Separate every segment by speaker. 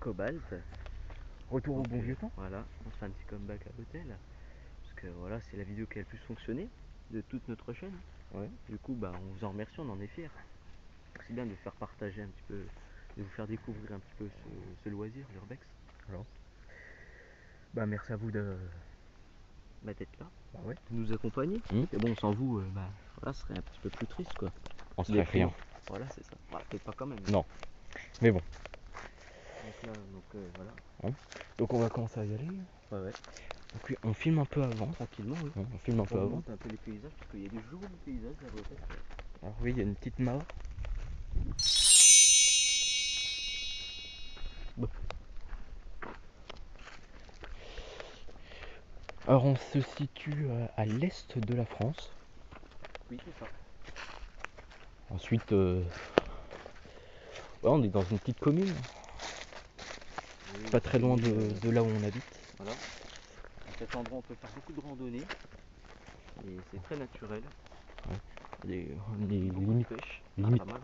Speaker 1: Cobalt.
Speaker 2: Retour au
Speaker 1: Donc,
Speaker 2: bon vieux temps.
Speaker 1: Voilà, on fait un petit comeback à l'hôtel. Parce que voilà, c'est la vidéo qui a le plus fonctionné de toute notre chaîne.
Speaker 2: Ouais.
Speaker 1: Du coup, bah, on vous en remercie, on en est fiers. C'est bien de faire partager un petit peu, de vous faire découvrir un petit peu ce loisir, l'urbex.
Speaker 2: Alors. Bah merci à vous de.
Speaker 1: D'être là,
Speaker 2: Bah ouais.
Speaker 1: de nous accompagner. Et bon, sans vous, bah, voilà, ce serait un petit peu plus triste, quoi.
Speaker 2: On serait rien.
Speaker 1: Voilà, c'est ça. Voilà, peut-être pas quand même.
Speaker 2: Non. Mais bon.
Speaker 1: Donc là, voilà.
Speaker 2: Hein, donc on va commencer à y aller.
Speaker 1: Ouais.
Speaker 2: Donc on filme un peu avant.
Speaker 1: Tranquillement, oui.
Speaker 2: On filme un peu
Speaker 1: On
Speaker 2: avant.
Speaker 1: monte un peu les paysages, parce qu'il y a des jolis paysages à l'hôtel.
Speaker 2: Alors oui, il y a une petite mare. Bon. Alors on se situe à l'est de la France.
Speaker 1: Oui, c'est ça.
Speaker 2: Ensuite, ouais, on est dans une petite commune.
Speaker 1: Oui,
Speaker 2: Pas très loin de là où on habite.
Speaker 1: Voilà. À cet endroit, on peut faire beaucoup de randonnées. Et c'est très naturel.
Speaker 2: Ouais. Les
Speaker 1: Beaucoup
Speaker 2: limites.
Speaker 1: de pêche.
Speaker 2: Limite.
Speaker 1: Pas mal.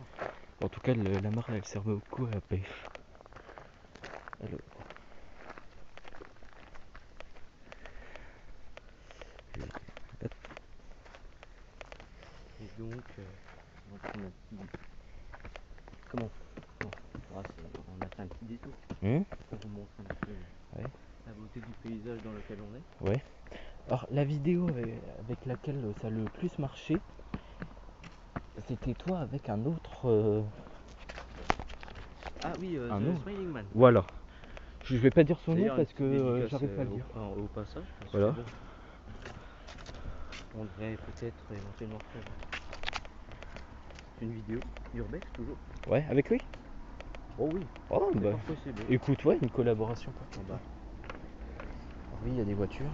Speaker 2: En tout cas, la mare elle sert beaucoup à la pêche. Alors.
Speaker 1: Et donc, on va prendre un petit. Comment on a fait un petit détour pour vous montrer un petit peu la beauté du paysage dans lequel on est.
Speaker 2: Ouais. Alors la vidéo avec laquelle ça a le plus marché, c'était toi avec un autre.
Speaker 1: Ah oui,
Speaker 2: un
Speaker 1: The
Speaker 2: autre.
Speaker 1: Smiling Man.
Speaker 2: Voilà. Je vais pas dire son nom
Speaker 1: D'ailleurs,
Speaker 2: parce que j'arrive pas à le dire.
Speaker 1: au passage. Parce
Speaker 2: Voilà.
Speaker 1: que bon, on devrait peut-être éventuellement faire une vidéo urbex toujours.
Speaker 2: Ouais, avec lui.
Speaker 1: Oh oui.
Speaker 2: Oh
Speaker 1: C'est
Speaker 2: bah.
Speaker 1: pas possible.
Speaker 2: Écoute, ouais, une collaboration.
Speaker 1: Ah bah.
Speaker 2: Alors, oui, il y a des voitures.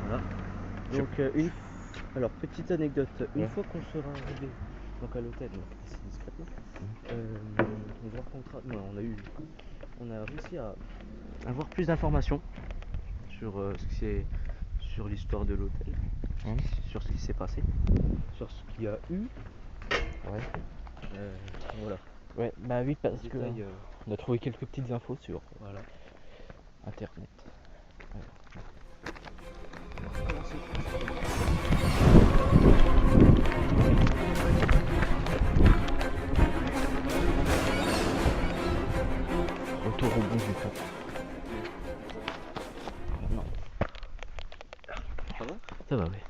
Speaker 1: Voilà. Donc alors petite anecdote, une fois qu'on sera arrivé donc à l'hôtel, donc assez discrètement, on vous racontera. On a réussi à avoir plus d'informations sur ce qui c'est, sur l'histoire de l'hôtel, sur ce qui s'est passé, sur ce qu'il y a eu.
Speaker 2: Ouais.
Speaker 1: Voilà.
Speaker 2: Ouais, bah oui, parce que
Speaker 1: Détail,
Speaker 2: on a trouvé quelques petites infos sur
Speaker 1: voilà.
Speaker 2: internet. Retour au bon du temps. Non.
Speaker 1: Ça va?
Speaker 2: Ça va, ouais.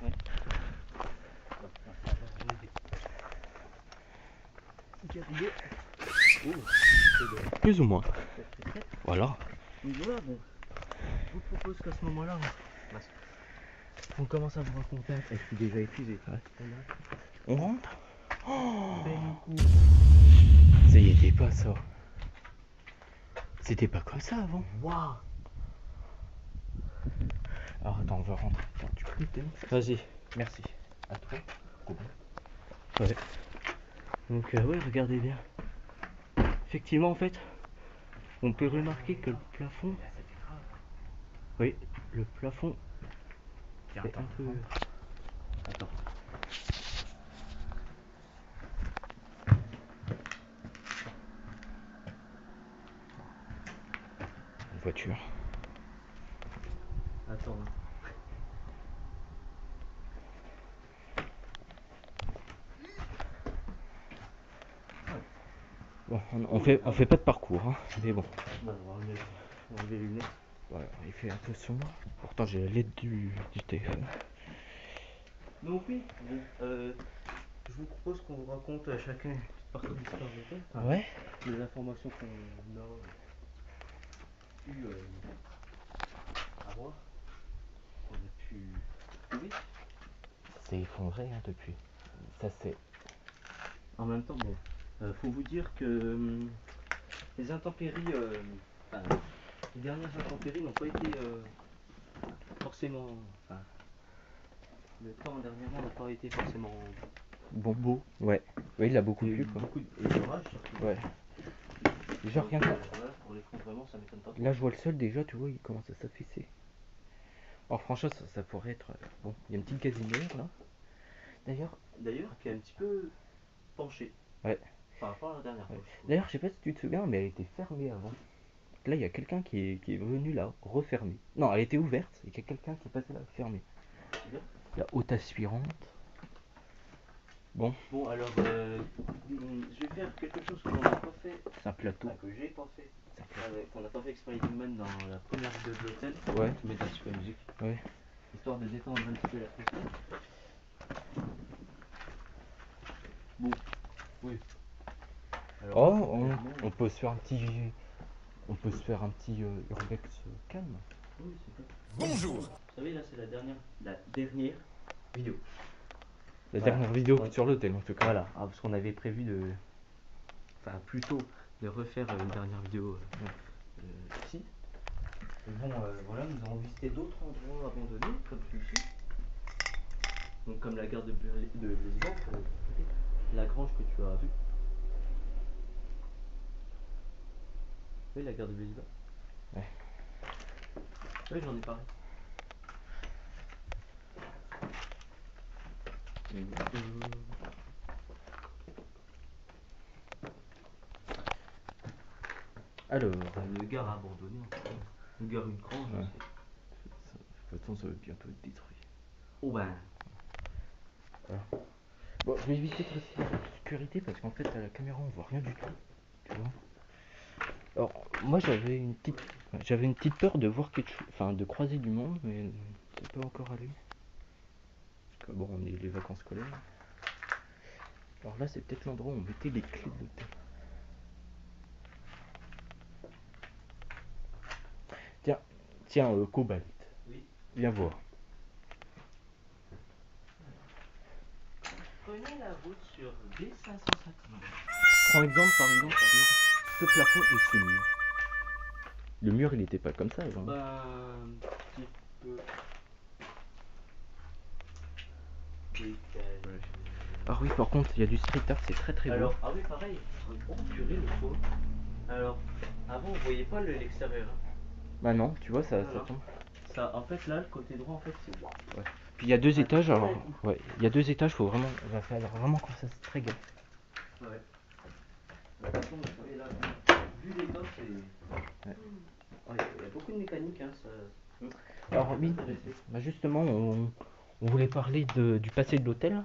Speaker 2: Plus ou moins. Voilà.
Speaker 1: Et voilà, bon. Je vous propose qu'à ce moment-là, on commence à vous raconter. Et je suis déjà épuisé.
Speaker 2: Ouais.
Speaker 1: On a
Speaker 2: On rentre.
Speaker 1: fait un coup.
Speaker 2: Ça y était pas ça. C'était pas comme ça avant.
Speaker 1: Waouh!
Speaker 2: Alors attends, on va rentrer. Attends, tu peux me
Speaker 1: Vas-y.
Speaker 2: Merci. À toi.
Speaker 1: Ouais. Donc ouais, regardez bien. Effectivement, en fait, on peut remarquer que le plafond. Oui, le plafond est un peu. Attends.
Speaker 2: Une voiture.
Speaker 1: Attends.
Speaker 2: Bon, on fait pas de parcours, hein, mais bon.
Speaker 1: On va enlever les lunettes.
Speaker 2: Voilà, il fait un peu sombre. Pourtant j'ai la LED du téléphone.
Speaker 1: Donc oui, bon, je vous propose qu'on vous raconte à chacun une petite partie de l'histoire de l'hôtel.
Speaker 2: Ouais.
Speaker 1: Les informations qu'on a pu avoir, qu'on a pu trouver.
Speaker 2: C'est effondré hein, depuis. Ça c'est.
Speaker 1: En même temps, bon, faut vous dire que les intempéries, les dernières intempéries n'ont pas été forcément. Enfin, le temps dernièrement n'a pas été forcément
Speaker 2: Beau. Ouais. Oui, il a beaucoup
Speaker 1: Il y a eu
Speaker 2: plu quoi.
Speaker 1: beaucoup d'orages surtout.
Speaker 2: Ouais. Déjà rien que.
Speaker 1: Voilà, pour l'effondrement, ça m'étonne pas trop.
Speaker 2: Là je vois le sol déjà, tu vois, il commence à s'affaisser. Alors franchement, ça pourrait être. Bon, il y a une petite gazinière là.
Speaker 1: D'ailleurs, qui est un petit peu penchée.
Speaker 2: Ouais.
Speaker 1: Par rapport à la dernière fois.
Speaker 2: Ouais. D'ailleurs, je sais pas si tu te souviens, mais elle était fermée avant. Là, il y a quelqu'un qui est venu la refermer. Non, elle était ouverte, et il y a quelqu'un qui est passé la fermer. La haute aspirante. Bon,
Speaker 1: Bon, alors, je vais faire quelque chose qu'on n'a pas fait.
Speaker 2: c'est un plateau.
Speaker 1: Que j'ai pas fait. Qu'on n'a pas fait avec Spider-Man dans la première vidéo de l'hôtel.
Speaker 2: Ouais.
Speaker 1: Tu mets ta super musique.
Speaker 2: Ouais.
Speaker 1: Histoire de détendre un petit peu l'atmosphère. Bon, oui. Alors,
Speaker 2: Oh, on peut se faire un petit. On peut se faire un petit urbex calme.
Speaker 1: oui, c'est ça.
Speaker 3: Bonjour.
Speaker 1: Vous savez, là, c'est la dernière vidéo.
Speaker 2: La
Speaker 1: Voilà.
Speaker 2: dernière vidéo
Speaker 1: Ouais.
Speaker 2: sur l'hôtel en tout cas.
Speaker 1: Voilà, parce qu'on avait prévu de. Enfin, plutôt de refaire une dernière vidéo ici. Et bon, voilà, nous avons visité d'autres endroits abandonnés, comme celui-ci. Donc, comme la gare de Lisbonne, la grange que tu as vue. Oui, la gare de Lisbonne.
Speaker 2: Ouais.
Speaker 1: Oui, j'en ai parlé.
Speaker 2: Alors,
Speaker 1: Une gare abandonnée, en fait. Une gare, une grange.
Speaker 2: Ouais.
Speaker 1: aussi.
Speaker 2: de toute façon, ça va bientôt être détruit.
Speaker 1: Oh ben.
Speaker 2: Bon, je vais éviter de rester dans l'obscurité parce qu'en fait, à la caméra, on voit rien du tout. Tu vois. Alors, moi, j'avais une petite peur de voir quelque chose, enfin, de croiser du monde, mais c'est pas encore allé. Parce que bon, on est les vacances scolaires. Alors là, c'est peut-être l'endroit où on mettait les clés de l'hôtel. Tiens, Cobalt,
Speaker 1: Oui.
Speaker 2: viens voir.
Speaker 1: Prenez la route sur B550.
Speaker 2: Prends exemple, par exemple, sur ce plafond et ce mur. Le mur, il était pas comme ça avant.
Speaker 1: Bah, un petit peu. Oui,
Speaker 2: Ah oui, par contre, il y a du street art, c'est très très beau.
Speaker 1: alors, ah oui, pareil. Oh, purée, le faux. Alors, avant, on voyait pas l'extérieur. Hein.
Speaker 2: Bah non, tu vois, ça
Speaker 1: Alors.
Speaker 2: tombe.
Speaker 1: Ça, en fait, là, le côté droit, en fait, c'est ouvert.
Speaker 2: Puis il y a deux
Speaker 1: Ah,
Speaker 2: étages, alors.
Speaker 1: ouais.
Speaker 2: Ouais, il y a deux étages, faut vraiment. Il va falloir vraiment qu'on fasse très gaffe.
Speaker 1: Ouais. De toute façon, vous savez, là, vu les gosses, c'est.
Speaker 2: Ouais.
Speaker 1: Oh, il y a beaucoup de mécanique, hein, ça.
Speaker 2: Alors oui, bah justement, on voulait parler du passé de l'hôtel.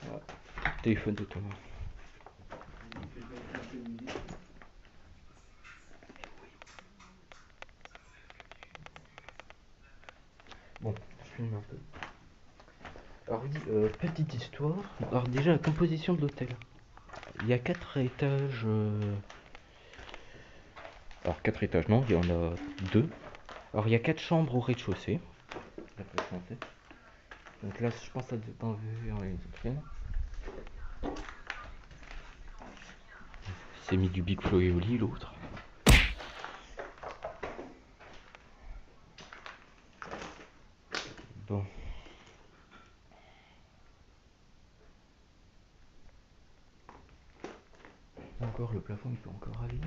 Speaker 2: Voilà. Téléphone de Thomas. Bon, je filme un peu. Alors oui, petite histoire. Alors déjà, la composition de l'hôtel. Il y a 4 étages. Alors 4 étages, non, il y en a 2. Alors il y a 4 chambres au rez-de-chaussée. Donc là, je pense que ça doit enlever une vitrine. C'est mis du Big Flo et Oli, l'autre. Bon. Encore le plafond, il peut encore aller.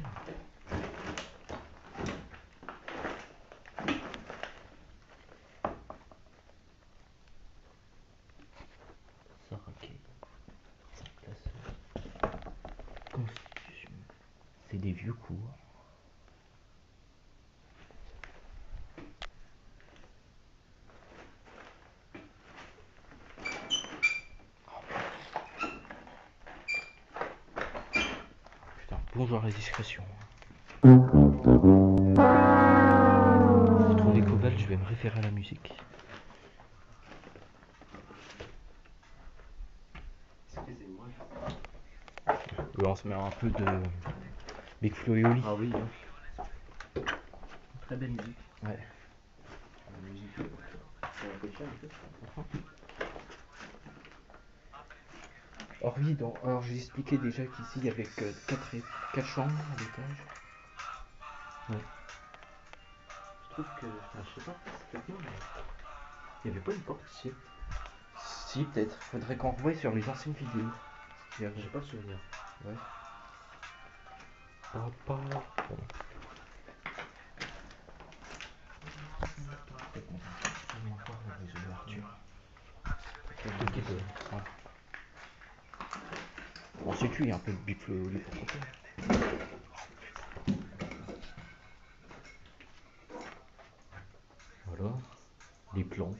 Speaker 2: Sarah Kay. Constitution. C'est des vieux cours. Putain, bonjour à la discrétion. Pour trouver Cobalt, je vais me référer à la musique.
Speaker 1: Excusez-moi.
Speaker 2: On se met un peu de Big Flo et Oli.
Speaker 1: Ah oui, hein. Très belle musique.
Speaker 2: Ouais.
Speaker 1: La musique, c'est la question un peu.
Speaker 2: Alors oui, alors j'ai expliqué déjà qu'ici il y avait que 4 chambres à l'étage.
Speaker 1: Ouais. Je trouve que, enfin, je sais pas complètement, mais il n'y avait pas une porte ici.
Speaker 2: Si, peut-être. Faudrait qu'on revoie sur les anciennes vidéos.
Speaker 1: J'ai pas le souvenir.
Speaker 2: Ouais. Bon. si il y a un peu de buffle au lit pour compter. Voilà, des plans.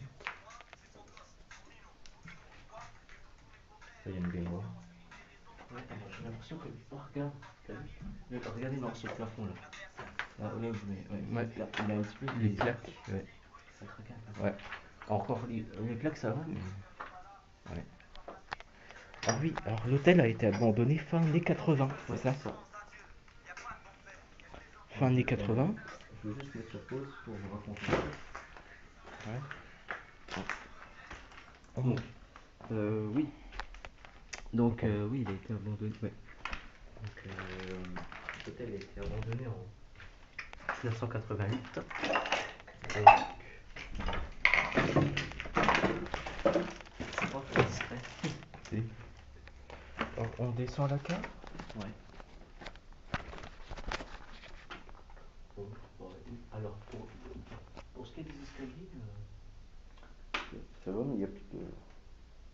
Speaker 2: Ça, il y a une baignoire.
Speaker 1: Ouais, j'ai l'impression que. Oh, regarde, t'as vu? Regardez dans ce plafond là. Là où je mets. Ouais,
Speaker 2: Ouais.
Speaker 1: il a un petit peu
Speaker 2: Les
Speaker 1: des
Speaker 2: plaques, ouais.
Speaker 1: Ça craque un peu.
Speaker 2: Ouais. Encore les plaques, ça va, mais. Ouais. Ah oui, alors l'hôtel a été abandonné fin années 80, c'est
Speaker 1: Ouais,
Speaker 2: ça?
Speaker 1: c'est ça.
Speaker 2: Fin années 80.
Speaker 1: Je veux juste mettre sur pause pour vous raconter.
Speaker 2: Ouais.
Speaker 1: Donc, oui. Donc, oui, il a été abandonné. Ouais. Donc, l'hôtel a été abandonné en 1988. Donc, c'est pas très discret.
Speaker 2: Si. Alors, on descend la cave.
Speaker 1: Ouais. Bon, alors, pour ce qui est des escaliers,
Speaker 2: Ça va, mais il y a plus de.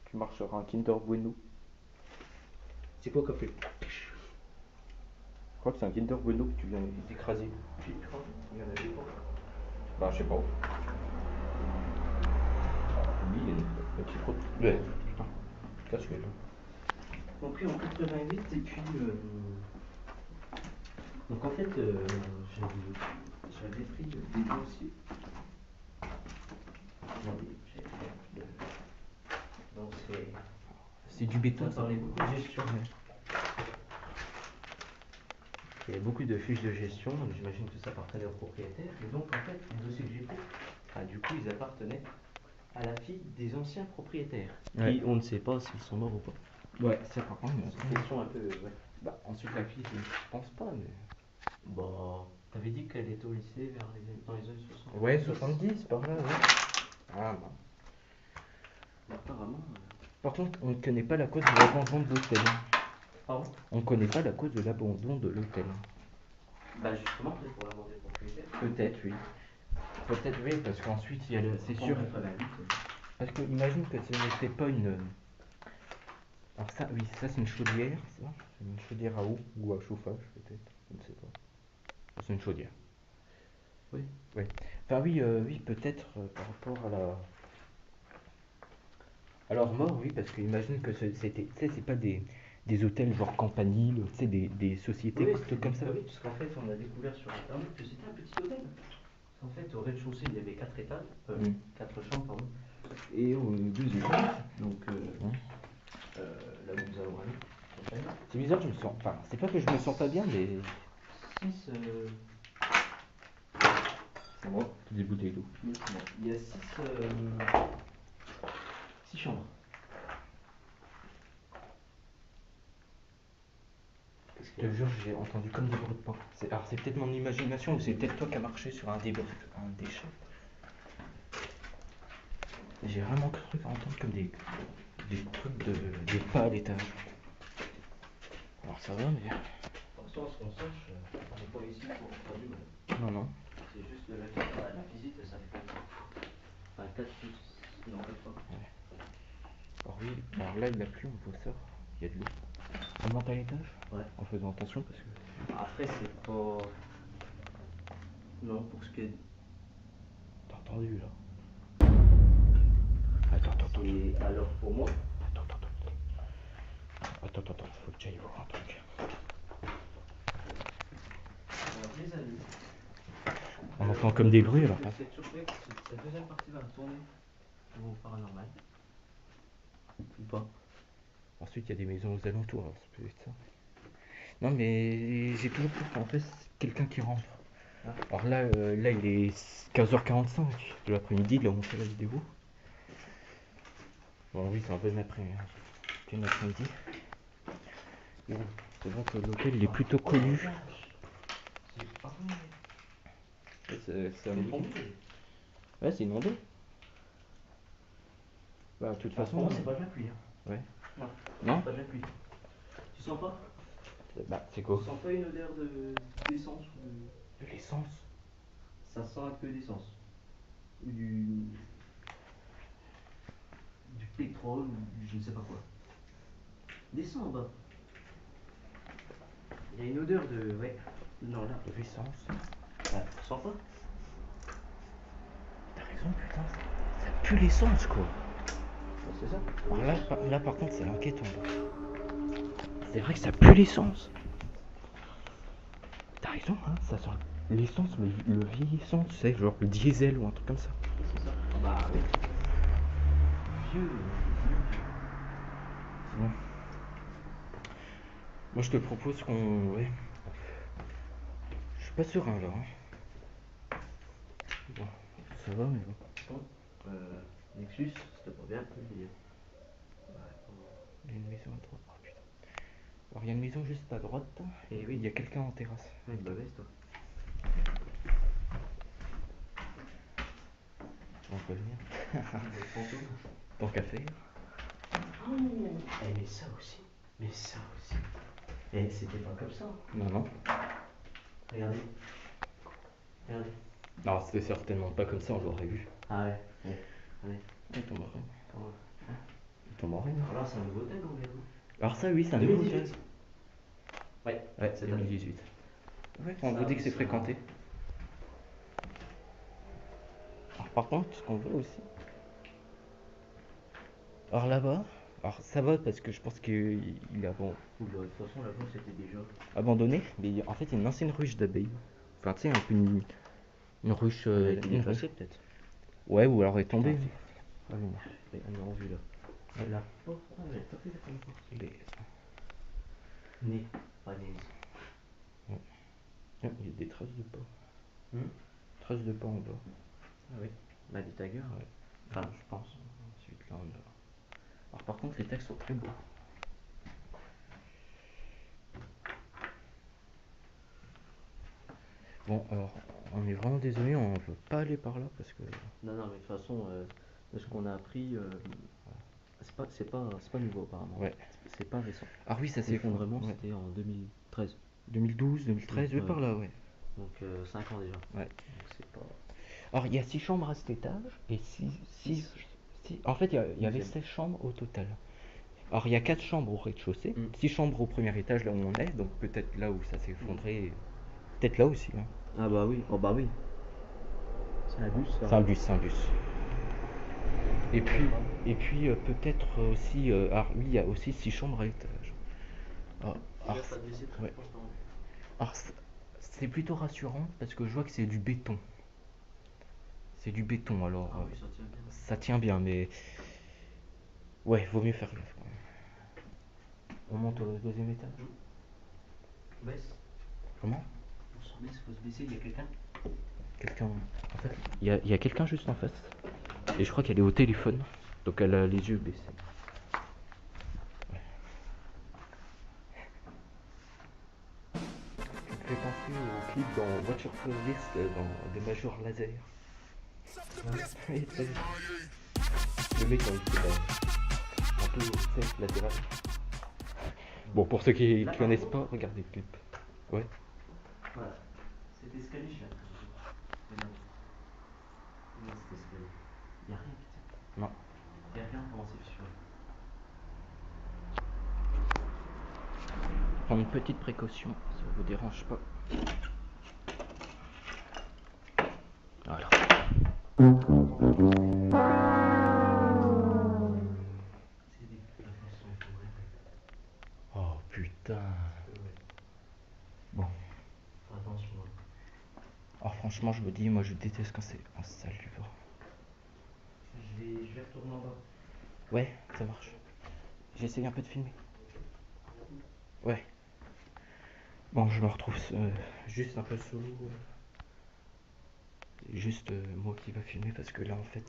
Speaker 2: Tu marches sur un Kinder Bueno.
Speaker 1: c'est quoi qu'a fait?
Speaker 2: Je crois que c'est un Kinder Bueno que tu viens d'écraser.
Speaker 1: Tu crois? Il y en avait pas.
Speaker 2: Bah, je sais pas. Oui, il y a un petit pro. Ouais, putain. Casse-le.
Speaker 1: Compris en 88 et puis donc en fait j'avais pris des dossiers. Attendez, j'avais fait un peu donc
Speaker 2: C'est du béton,
Speaker 1: ça parlait beaucoup de gestion. Il y avait beaucoup de fiches de gestion, donc j'imagine que ça appartenait au propriétaire. Et donc en fait les dossiers que j'ai pris, du coup ils appartenaient à la fille des anciens propriétaires.
Speaker 2: Ouais.
Speaker 1: Qui on ne sait pas s'ils sont morts ou pas.
Speaker 2: Ouais, ça par contre,
Speaker 1: C'est une question un peu. Ouais.
Speaker 2: Bah, ensuite la fille, je pense pas, mais.
Speaker 1: Bon, t'avais dit qu'elle était au lycée dans les années 60.
Speaker 2: Ouais, 70, par là, ouais. Ah, bah.
Speaker 1: Apparemment.
Speaker 2: Par contre, on ne connaît pas la cause de l'abandon de l'hôtel.
Speaker 1: Pardon?
Speaker 2: On ne connaît pas la cause de l'abandon de l'hôtel.
Speaker 1: Bah justement, peut-être pour l'amender propriétaire.
Speaker 2: Peut-être, oui. Peut-être, oui, parce qu'ensuite, il y a le. C'est sûr.
Speaker 1: 88.
Speaker 2: Parce que imagine que ce n'était pas une. Alors, ça, oui, ça, c'est une chaudière, ça. C'est une chaudière à eau ou à chauffage, peut-être. Je ne sais pas. C'est une chaudière.
Speaker 1: Oui.
Speaker 2: Oui. Enfin, oui, oui, peut-être par rapport à la. Alors, mort, oui, parce que imagine que c'était. Tu sais, c'est pas des hôtels genre campanile, tu sais, des sociétés
Speaker 1: Oui,
Speaker 2: comme ça.
Speaker 1: oui, parce qu'en fait, on a découvert sur internet que c'était un petit hôtel. En fait, au rez-de-chaussée, il y avait 4 étages,
Speaker 2: Mm.
Speaker 1: 4 chambres, pardon, et aux 2 étages, donc là où nous allons aller prochainement.
Speaker 2: C'est bizarre, je me sens. Enfin, c'est pas que je me sens pas bien, mais.
Speaker 1: 6. C'est moi.
Speaker 2: Des bouteilles d'eau.
Speaker 1: Oui, c'est moi. Il y a 6 chambres.
Speaker 2: Je te jure, j'ai entendu comme des bruits de pas. Alors, c'est peut-être mon imagination ou c'est peut-être toi qui as marché sur un déchet. J'ai vraiment cru entendre comme des trucs des pas à l'étage. Alors, ça va, mais.
Speaker 1: Attention à ce qu'on sache, on n'est pas ici pour faire du mal.
Speaker 2: Non, non.
Speaker 1: C'est juste la visite, ça fait 4 fois. Enfin, 4 plus. Non, 4 fois.
Speaker 2: Alors, oui, alors là, il a plu, on voit ça. Il y a de l'eau. On monte à l'étage.
Speaker 1: Ouais.
Speaker 2: En faisant attention parce que.
Speaker 1: Après, c'est pas. Non, pour ce qui est.
Speaker 2: T'as entendu là? Attends.
Speaker 1: Et alors, pour moi.
Speaker 2: Attends, faut que j'aille voir un truc.
Speaker 1: Alors, les amis.
Speaker 2: On entend comme des bruits alors.
Speaker 1: Cette surprise, cette deuxième partie va tourner au paranormal. Ou pas.
Speaker 2: Ensuite, il y a des maisons aux alentours, alors ça peut être ça. Non, mais j'ai toujours peur. En fait, c'est quelqu'un qui rentre.
Speaker 1: Ah.
Speaker 2: Alors là, il est 15h45 de l'après-midi, là où on fait la vidéo. Bon, oui, c'est un peu après-midi. C'est une après-midi. Bon, c'est vrai que l'hôtel il est plutôt connu.
Speaker 1: C'est pas
Speaker 2: C'est
Speaker 1: tombé.
Speaker 2: Ouais, c'est inondé. Bah, de toute façon.
Speaker 1: Pour moi, c'est pas de la pluie.
Speaker 2: Ouais.
Speaker 1: Non.
Speaker 2: Non.
Speaker 1: Pas de la pluie. Tu sens pas?
Speaker 2: Bah, c'est quoi?
Speaker 1: Tu sens pas une odeur d'essence ou
Speaker 2: De l'essence.
Speaker 1: Ça sent un peu d'essence. Ou du pétrole ou du je ne sais pas quoi. Descends en bas. Il y a une odeur de. Ouais. Non, là.
Speaker 2: De l'essence.
Speaker 1: Ouais, tu sens pas?
Speaker 2: T'as raison, putain. Ça pue l'essence, quoi.
Speaker 1: C'est ça?
Speaker 2: Alors là, par contre, c'est inquiétant. C'est vrai que ça pue l'essence. T'as raison, hein, ça sent l'essence, mais le vieillissant, tu sais, genre le diesel ou un truc comme ça.
Speaker 1: C'est ça. Ah bah oui. Vieux.
Speaker 2: C'est bon. Moi, je te propose qu'on. Ouais. Je suis pas serein là. Hein. Bon, ça va, mais bon.
Speaker 1: Bon, Nexus, c'était pas bien. Il y a
Speaker 2: Il y a une maison à droite. Oh putain. Alors, il y a une maison juste à droite.
Speaker 1: Et oui.
Speaker 2: Il y a quelqu'un en terrasse.
Speaker 1: Ouais, bah baisse toi.
Speaker 2: On peut venir.
Speaker 1: Fantôme.
Speaker 2: Tant qu'à faire.
Speaker 1: Mais ça aussi. Mais ça aussi. Et c'était pas comme ça.
Speaker 2: Non, non.
Speaker 1: Regardez. Regardez.
Speaker 2: Non, c'était certainement pas comme ça, on l'aurait vu.
Speaker 1: Ah ouais. Ouais. Allez.
Speaker 2: Et ton marin.
Speaker 1: Attends.
Speaker 2: Ton marin.
Speaker 1: Alors c'est un nouveau tag on verra.
Speaker 2: Alors, ça, oui, c'est un nouveau
Speaker 1: 2018.
Speaker 2: jazz.
Speaker 1: Ouais.
Speaker 2: Ouais,
Speaker 1: c'est
Speaker 2: 2018. Ouais, on
Speaker 1: Ça,
Speaker 2: vous dit que c'est
Speaker 1: ça-
Speaker 2: fréquenté. Alors, par contre, ce qu'on veut aussi. Alors là-bas, alors ça va parce que je pense qu'il a
Speaker 1: Oula, de toute façon là-bas c'était déjà.
Speaker 2: abandonné, mais en fait il y a une ancienne ruche d'abeilles. Enfin, tu sais, un peu une ruche.
Speaker 1: Elle a été
Speaker 2: Une
Speaker 1: déplacée peut-être.
Speaker 2: Ouais, ou alors elle est tombée.
Speaker 1: Ah oui, on est en vue là. La porte, elle est pas fait comme porte.
Speaker 2: Les-
Speaker 1: Nez, pas nez.
Speaker 2: Il y a des traces de pas.
Speaker 1: Hmm.
Speaker 2: Traces de pas en bas.
Speaker 1: Ah oui. Bah des taggers.
Speaker 2: Ouais.
Speaker 1: Enfin, je pense.
Speaker 2: Ensuite là on a. Alors par contre les textes sont très beaux. Bon alors on est vraiment désolé, on veut pas aller par là parce que.
Speaker 1: Non, non, mais de toute façon, de ce qu'on a appris, c'est pas nouveau apparemment.
Speaker 2: Ouais.
Speaker 1: C'est pas récent.
Speaker 2: Ah oui, ça c'est
Speaker 1: L'effondrement,
Speaker 2: ouais.
Speaker 1: c'était en 2013.
Speaker 2: 2012, 2013,
Speaker 1: Ouais.
Speaker 2: par là, ouais.
Speaker 1: Donc 5 ans déjà.
Speaker 2: Ouais.
Speaker 1: Donc c'est pas.
Speaker 2: Alors il y a 6 chambres à cet étage et 6. En fait il y avait
Speaker 1: Huitième.
Speaker 2: 16 chambres au total. Alors il y a 4 chambres au rez-de-chaussée, 6 chambres au premier étage là où on est, donc peut-être là où ça s'est effondré, peut-être là aussi. Hein.
Speaker 1: Ah bah oui, oh bah oui. C'est un bus.
Speaker 2: C'est un bus, c'est un bus. Et puis peut-être aussi, alors oui il y a aussi 6 chambres à l'étage. Alors, ouais. Alors, c'est plutôt rassurant parce que je vois que c'est du béton. C'est du béton alors.
Speaker 1: Ah oui, ça tient bien.
Speaker 2: Ça tient bien, mais. Ouais, vaut mieux faire gaffe quand même. On monte au deuxième étage.
Speaker 1: Baisse.
Speaker 2: Comment?
Speaker 1: On s'en baisse, faut se baisser, il y a quelqu'un.
Speaker 2: Quelqu'un. En fait, il y a quelqu'un juste en face. Et je crois qu'elle est au téléphone. Donc elle a les yeux baissés. Ouais. Ça me fait penser au clip dans Voiture Touriste dans des Majors Laser. Ouais, t'as vu. Le mec il fait un peu, tu sais, latéral. Bon, pour ceux qui ne connaissent pas, regardez le clip. Ouais.
Speaker 1: Voilà. Cet escalier, je l'ai appris. Non, cet escalier. Il n'y a rien qui tient.
Speaker 2: Non.
Speaker 1: Et regarde comment c'est fissuré.
Speaker 2: Prendre une petite précaution, ça vous dérange pas. Voilà.
Speaker 1: C'est des la façon dont on rêve.
Speaker 2: Oh putain. Bon.
Speaker 1: Attention.
Speaker 2: Alors franchement, je me dis, moi je déteste quand c'est en salle du vent.
Speaker 1: Je vais retourner en bas.
Speaker 2: Ouais, ça marche. J'essaye un peu de filmer. Ouais. Bon, je me retrouve juste un peu solo. Juste moi qui va filmer parce que là en fait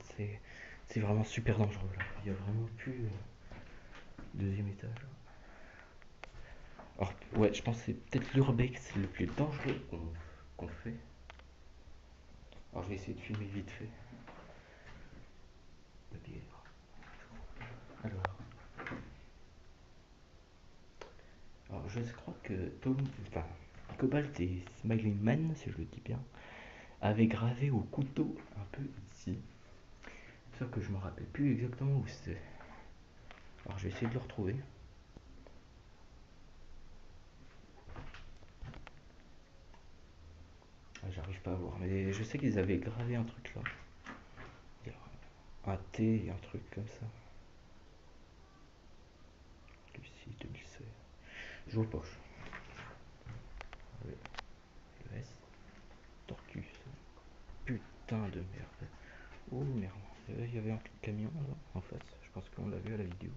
Speaker 2: c'est vraiment super dangereux là. Il y a vraiment plus deuxième étage. Alors ouais, je pense que c'est peut-être l'urbex le plus dangereux qu'on fait. Alors je vais essayer de filmer vite fait. La bière. Alors je crois que Cobalt et Smiley Man, si je le dis bien, avaient gravé au couteau un peu ici. Sauf que je me rappelle plus exactement où c'est. Alors je vais essayer de le retrouver. j'arrive pas à voir, mais je sais qu'ils avaient gravé un truc là. Il y a un T et un truc comme ça. Lucie 2016. Je vois pas. Le S. Tortue. Putain de merde. Oh merde. Il y avait un camion là en face. Je pense qu'on l'a vu à la vidéo.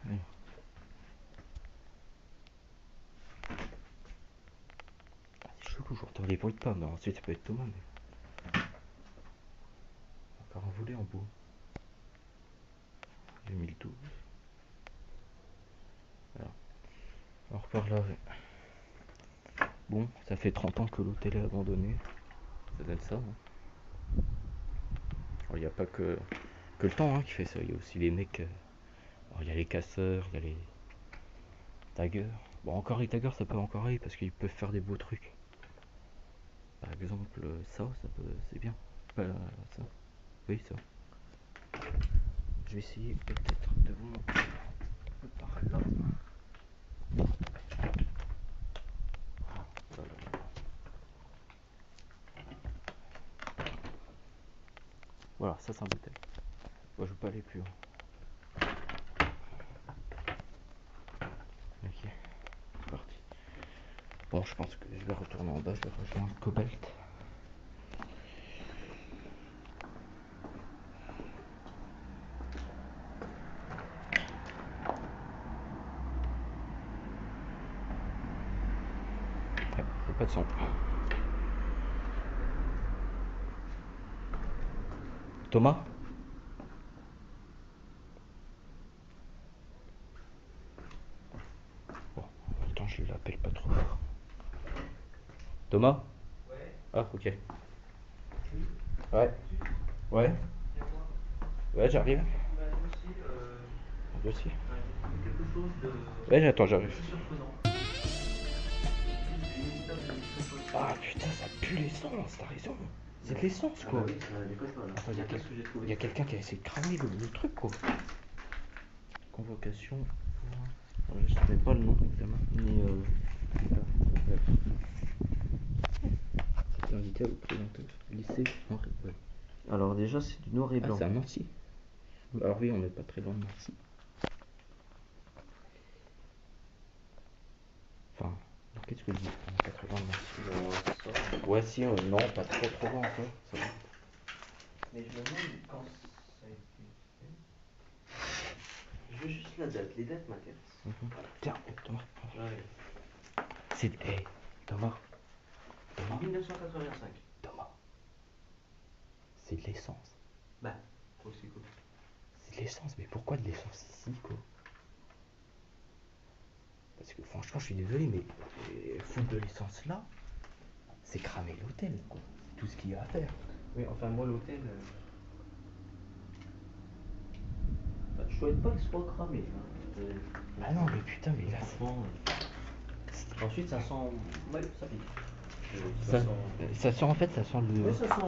Speaker 2: Allez. C'est chelou, j'entends les bruits de pas, mais ensuite ça peut être Thomas. Mais... encore un volet en bois. 2012. Voilà. On repart là. Bon, ça fait 30 ans que l'hôtel est abandonné. Ça donne ça. Hein. Il n'y a pas que le temps hein, qui fait ça. Il y a aussi les mecs. Il y a les casseurs, il y a les taggers. Bon, encore les taggers, ça peut encore aller parce qu'ils peuvent faire des beaux trucs. Par exemple, ça peut, c'est bien. Pas ça. Oui, ça. Je vais essayer peut-être de vous montrer par là. Voilà. Voilà, ça c'est un bouteille. Bon, je veux pas aller plus haut. Ok, c'est parti. Bon, je pense que je vais retourner en bas, je vais rejoindre Cobalt. Ouais, y a pas de son. Thomas? Bon, attends, je l'appelle pas trop. Thomas?
Speaker 1: Ouais.
Speaker 2: Ah, ok.
Speaker 1: Oui.
Speaker 2: Ouais. Ouais.
Speaker 1: Viens voir.
Speaker 2: Ouais, j'arrive.
Speaker 1: J'ai trouvé un dossier.
Speaker 2: Un dossier.
Speaker 1: Enfin, j'ai trouvé quelque chose de.
Speaker 2: Ouais, attends, j'arrive.
Speaker 1: Assez surprenant. Office du ministère de l'Éducation
Speaker 2: Ah
Speaker 1: nationale.
Speaker 2: putain, ça pue l'essence, t'as raison. C'est de l'essence
Speaker 1: Ah
Speaker 2: quoi.
Speaker 1: bah oui, ça déconne pas là.
Speaker 2: Attends,
Speaker 1: Regarde ce que j'ai trouvé.
Speaker 2: y a quelqu'un qui a essayé de cramer le truc quoi. Convocation. Je ne sais pas le nom évidemment. Mais c'était invité à vous présenter. Lycée Henri. Ouais.
Speaker 1: Alors déjà c'est du noir et
Speaker 2: Ah,
Speaker 1: blanc.
Speaker 2: c'est à Nancy. Alors oui, on n'est pas très loin de Nancy. Enfin, qu'est-ce que je dis? On n'est pas très loin de Nancy. Ouais, si, non, pas trop loin encore. Ça va.
Speaker 1: Mais je me demande quand ça a été fait. Je veux juste la date, les dates m'intéressent.
Speaker 2: Tiens, Thomas.
Speaker 1: Ouais.
Speaker 2: C'est. Hey, Thomas. Thomas.
Speaker 1: 1985.
Speaker 2: Thomas. C'est de l'essence.
Speaker 1: Bah, aussi cool.
Speaker 2: C'est de l'essence, mais pourquoi de l'essence ici quoi? Parce que franchement, je suis désolé, mais foutre de l'essence là, c'est cramer l'hôtel quoi. C'est tout ce qu'il y a à faire.
Speaker 1: Oui, enfin moi l'hôtel. Bah, je souhaite pas qu'il soit cramé. Hein.
Speaker 2: Ah non, mais putain, mais là,
Speaker 1: Franchement. Ensuite ça sent. Ouais, ça pique.
Speaker 2: ça sent en fait, ça sent le.
Speaker 1: Ouais, ça sent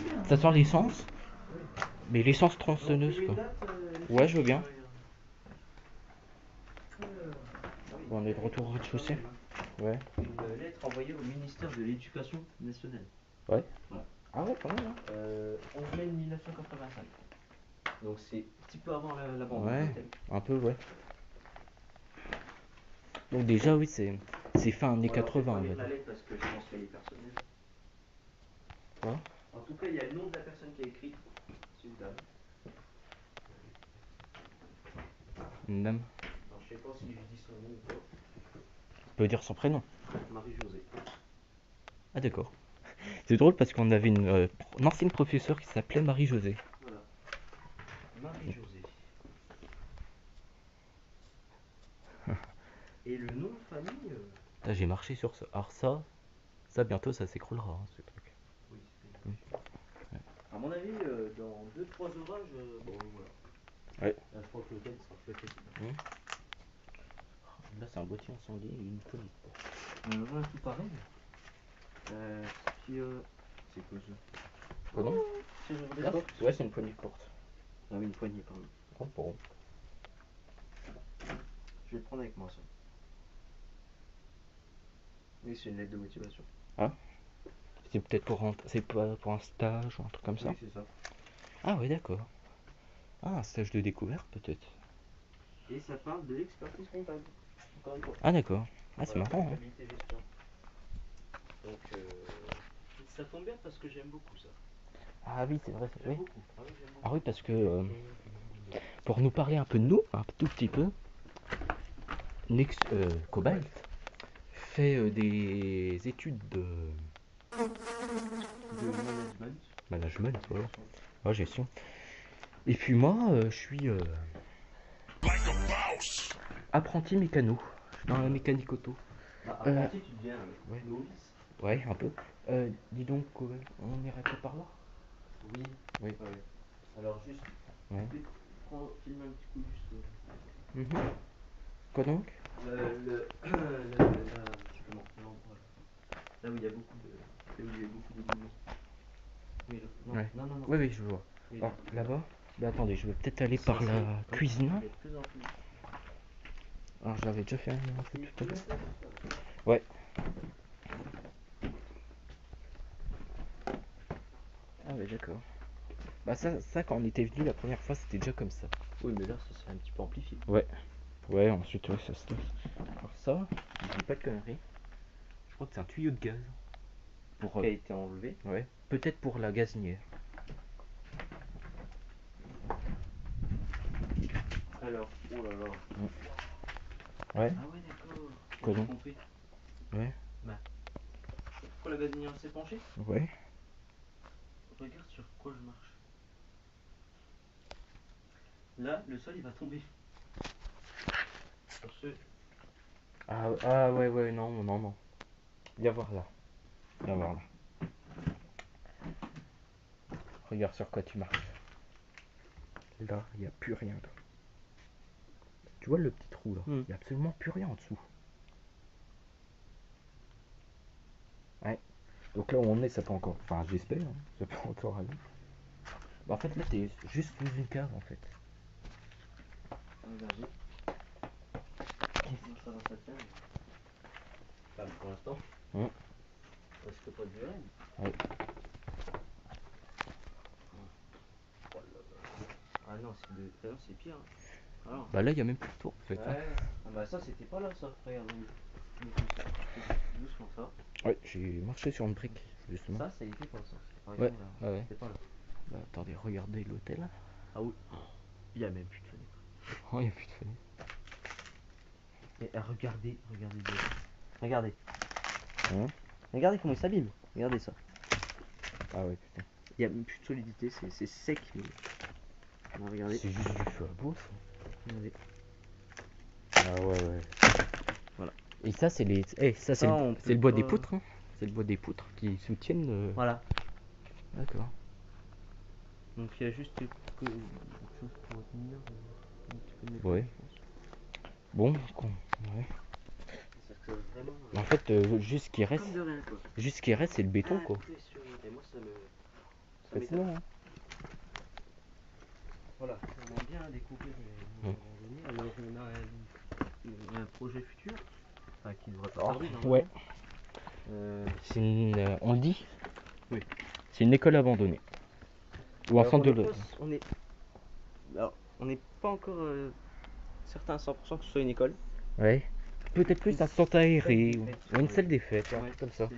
Speaker 1: bien.
Speaker 2: Ça sent l'essence,
Speaker 1: Oui.
Speaker 2: mais l'essence
Speaker 1: Donc,
Speaker 2: tronçonneuse
Speaker 1: les
Speaker 2: quoi.
Speaker 1: dates,
Speaker 2: Ouais, je veux bien.
Speaker 1: Ah oui.
Speaker 2: Bon, on est de retour au rez-de-chaussée. Ouais.
Speaker 1: Une lettre envoyée au ministère de l'Éducation nationale.
Speaker 2: Ouais.
Speaker 1: Voilà.
Speaker 2: Ah ouais, quand même. Hein.
Speaker 1: 11 mai 1985. Donc c'est un petit peu avant l'abandon de
Speaker 2: Ouais,
Speaker 1: l'hôtel.
Speaker 2: un peu, ouais. Donc déjà, oui, c'est fin années
Speaker 1: Bon, alors, je vais
Speaker 2: 80,
Speaker 1: pas
Speaker 2: on va
Speaker 1: lire la
Speaker 2: dire.
Speaker 1: lettre parce que je pense qu'elle est personnelle.
Speaker 2: Quoi?
Speaker 1: En tout cas, il y a le nom de la personne qui a écrit. C'est une dame.
Speaker 2: Une dame.
Speaker 1: Alors, je sais pas si je dis son nom ou pas.
Speaker 2: On peut dire son prénom.
Speaker 1: Marie-Josée.
Speaker 2: Ah d'accord. C'est drôle parce qu'on avait une ancienne professeure qui s'appelait Marie-Josée.
Speaker 1: Voilà. Marie-Josée. Et le nom de famille.
Speaker 2: Putain, j'ai marché sur ça. Alors ça bientôt ça s'écroulera, hein, ce truc.
Speaker 1: Oui, c'est. À mon avis, dans 2-3 orages, bon voilà.
Speaker 2: Ouais.
Speaker 1: Là, je crois que l'hôtel sera fouetté.
Speaker 2: Là c'est un boîtier incendié et une poignée de porte.
Speaker 1: Voilà, tout pareil. Puis, c'est quoi ça?
Speaker 2: Pardon?
Speaker 1: Serrure des
Speaker 2: Là,
Speaker 1: portes.
Speaker 2: ouais, c'est une poignée de porte.
Speaker 1: Ah oui, une poignée, pardon.
Speaker 2: Oh, bon.
Speaker 1: Je vais le prendre avec moi, ça. Oui, c'est une lettre de motivation.
Speaker 2: C'est peut-être c'est pas pour un stage ou un truc comme ça.
Speaker 1: Oui, c'est ça.
Speaker 2: Ah ouais, d'accord. Ah, un stage de découverte peut-être.
Speaker 1: Et ça parle de l'expertise comptable. Encore une fois.
Speaker 2: Ah d'accord. Ah c'est
Speaker 1: Voilà,
Speaker 2: marrant. Hein.
Speaker 1: comptabilité gestion. Donc ça tombe bien parce que j'aime beaucoup ça.
Speaker 2: Ah oui, c'est vrai.
Speaker 1: J'aime
Speaker 2: Oui.
Speaker 1: beaucoup. Ah oui, j'aime beaucoup.
Speaker 2: Ah oui, parce que pour nous parler un peu de nous, un tout petit peu, Cobalt fait des études de
Speaker 1: De management.
Speaker 2: management, voilà. Ah, gestion. Et puis moi, je suis apprenti mécano dans la mécanique auto.
Speaker 1: Bah, apprenti, tu deviens
Speaker 2: ouais.
Speaker 1: novice.
Speaker 2: Ouais, un peu. Dis donc, on irait pas par là.
Speaker 1: Oui.
Speaker 2: Oui.
Speaker 1: Ouais. Alors juste,
Speaker 2: Ouais.
Speaker 1: filme un petit coup juste.
Speaker 2: Quoi donc?
Speaker 1: Comment, l'endroit là où il y a beaucoup de. Là où il y a beaucoup de boulons. Oui, là. Non,
Speaker 2: Ouais.
Speaker 1: non, non, non.
Speaker 2: Oui, oui, je vois.
Speaker 1: Oui,
Speaker 2: Alors, là-bas. Bah attendez, je vais peut-être aller par
Speaker 1: Ça,
Speaker 2: la
Speaker 1: c'est-
Speaker 2: cuisine.
Speaker 1: il y a de plus en plus.
Speaker 2: Alors, je l'avais déjà fait un peu
Speaker 1: Il
Speaker 2: tout à
Speaker 1: faut
Speaker 2: l'heure.
Speaker 1: mettre ça, tout ça.
Speaker 2: Ouais. Ah ouais, d'accord. Bah ça, quand on était venu la première fois, c'était déjà comme ça.
Speaker 1: Oui, mais là, ça s'est un petit peu amplifié.
Speaker 2: Ouais. Ouais, ensuite, ouais, ça se passe. Alors ça, je dis pas de conneries. Je crois que c'est un tuyau de gaz. Pour,
Speaker 1: Qui a été enlevé.
Speaker 2: ouais. Peut-être pour la gazinière.
Speaker 1: Alors, oh là là.
Speaker 2: Ouais.
Speaker 1: Ah ouais, d'accord.
Speaker 2: Quoi
Speaker 1: J'ai
Speaker 2: donc?
Speaker 1: compris.
Speaker 2: Ouais.
Speaker 1: Bah, pourquoi la gazinière s'est penchée?
Speaker 2: Ouais.
Speaker 1: Regarde sur quoi je marche. Là, le sol il va tomber. Sur ce.
Speaker 2: Ah ouais, ouais, non, non, non. Viens voir là. Viens voir là. Regarde sur quoi tu marches. Là, il n'y a plus rien là. Tu vois le petit trou là? Il n'y a absolument plus rien en dessous. Ouais. Donc là où on est, ça peut encore. Enfin, j'espère, hein, ça peut encore aller. Bah, en fait, là, t'es juste sous une cave en fait.
Speaker 1: Regardez. Comment ça va, ça tient. Enfin, pour l'instant. Presque pas de durée.
Speaker 2: Ouais.
Speaker 1: Oh là là. Ah non, c'est pire. Alors.
Speaker 2: Bah là, il n'y a même plus de tour en fait.
Speaker 1: Ouais. Ah bah ça, c'était pas là, ça. Regarde. Doucement, ça.
Speaker 2: Ouais, j'ai marché sur une brique justement.
Speaker 1: Ça y était pas, ça. Par
Speaker 2: Ouais,
Speaker 1: exemple, là.
Speaker 2: ouais.
Speaker 1: C'était pas là.
Speaker 2: Bah, attendez, regardez l'hôtel.
Speaker 1: Ah oui. Il y a même plus de fenêtre.
Speaker 2: Oh, il n'y a plus de fenêtre.
Speaker 1: Et regardez. Regardez.
Speaker 2: Hein?
Speaker 1: Regardez comment il s'abîme. Regardez ça.
Speaker 2: Ah ouais, putain.
Speaker 1: Il n'y a même plus de solidité, c'est sec. Mais... regardez.
Speaker 2: C'est juste du feu à bois, ça.
Speaker 1: Regardez.
Speaker 2: Ah ouais, ouais.
Speaker 1: Voilà.
Speaker 2: Et ça, c'est les. Eh, ça, c'est
Speaker 1: on
Speaker 2: le
Speaker 1: peut
Speaker 2: bois
Speaker 1: pas-
Speaker 2: des poutres. Hein. C'est le bois des poutres qui soutiennent.
Speaker 1: Voilà.
Speaker 2: D'accord.
Speaker 1: Donc il y a juste quelque chose pour tenir un petit peu de métal,
Speaker 2: Ouais.
Speaker 1: je pense.
Speaker 2: Bon, ouais.
Speaker 1: C'est-à-dire que vraiment.
Speaker 2: En fait, juste ce qui reste.
Speaker 1: Comme de rien, quoi.
Speaker 2: Juste ce qui reste, c'est le béton, quoi.
Speaker 1: Impressionnant. Et moi, ça
Speaker 2: Fascinant,
Speaker 1: m'étonne.
Speaker 2: hein.
Speaker 1: Voilà, on aime bien découvrir les randonnées. Alors on a un projet futur, enfin qui devrait pas tarder normalement.
Speaker 2: Ouais.
Speaker 1: Euh,
Speaker 2: On le dit.
Speaker 1: Oui.
Speaker 2: C'est une école abandonnée. Ou un
Speaker 1: alors,
Speaker 2: centre de
Speaker 1: on est
Speaker 2: lo-
Speaker 1: pas- on est, alors, on n'est pas encore certain à 100% que ce soit une école.
Speaker 2: Ouais. Peut-être plus un centre aéré
Speaker 1: Salle des
Speaker 2: ou
Speaker 1: fêtes,
Speaker 2: une
Speaker 1: ouais.
Speaker 2: salle des fêtes, un
Speaker 1: Ouais,
Speaker 2: truc comme ça.
Speaker 1: c'est-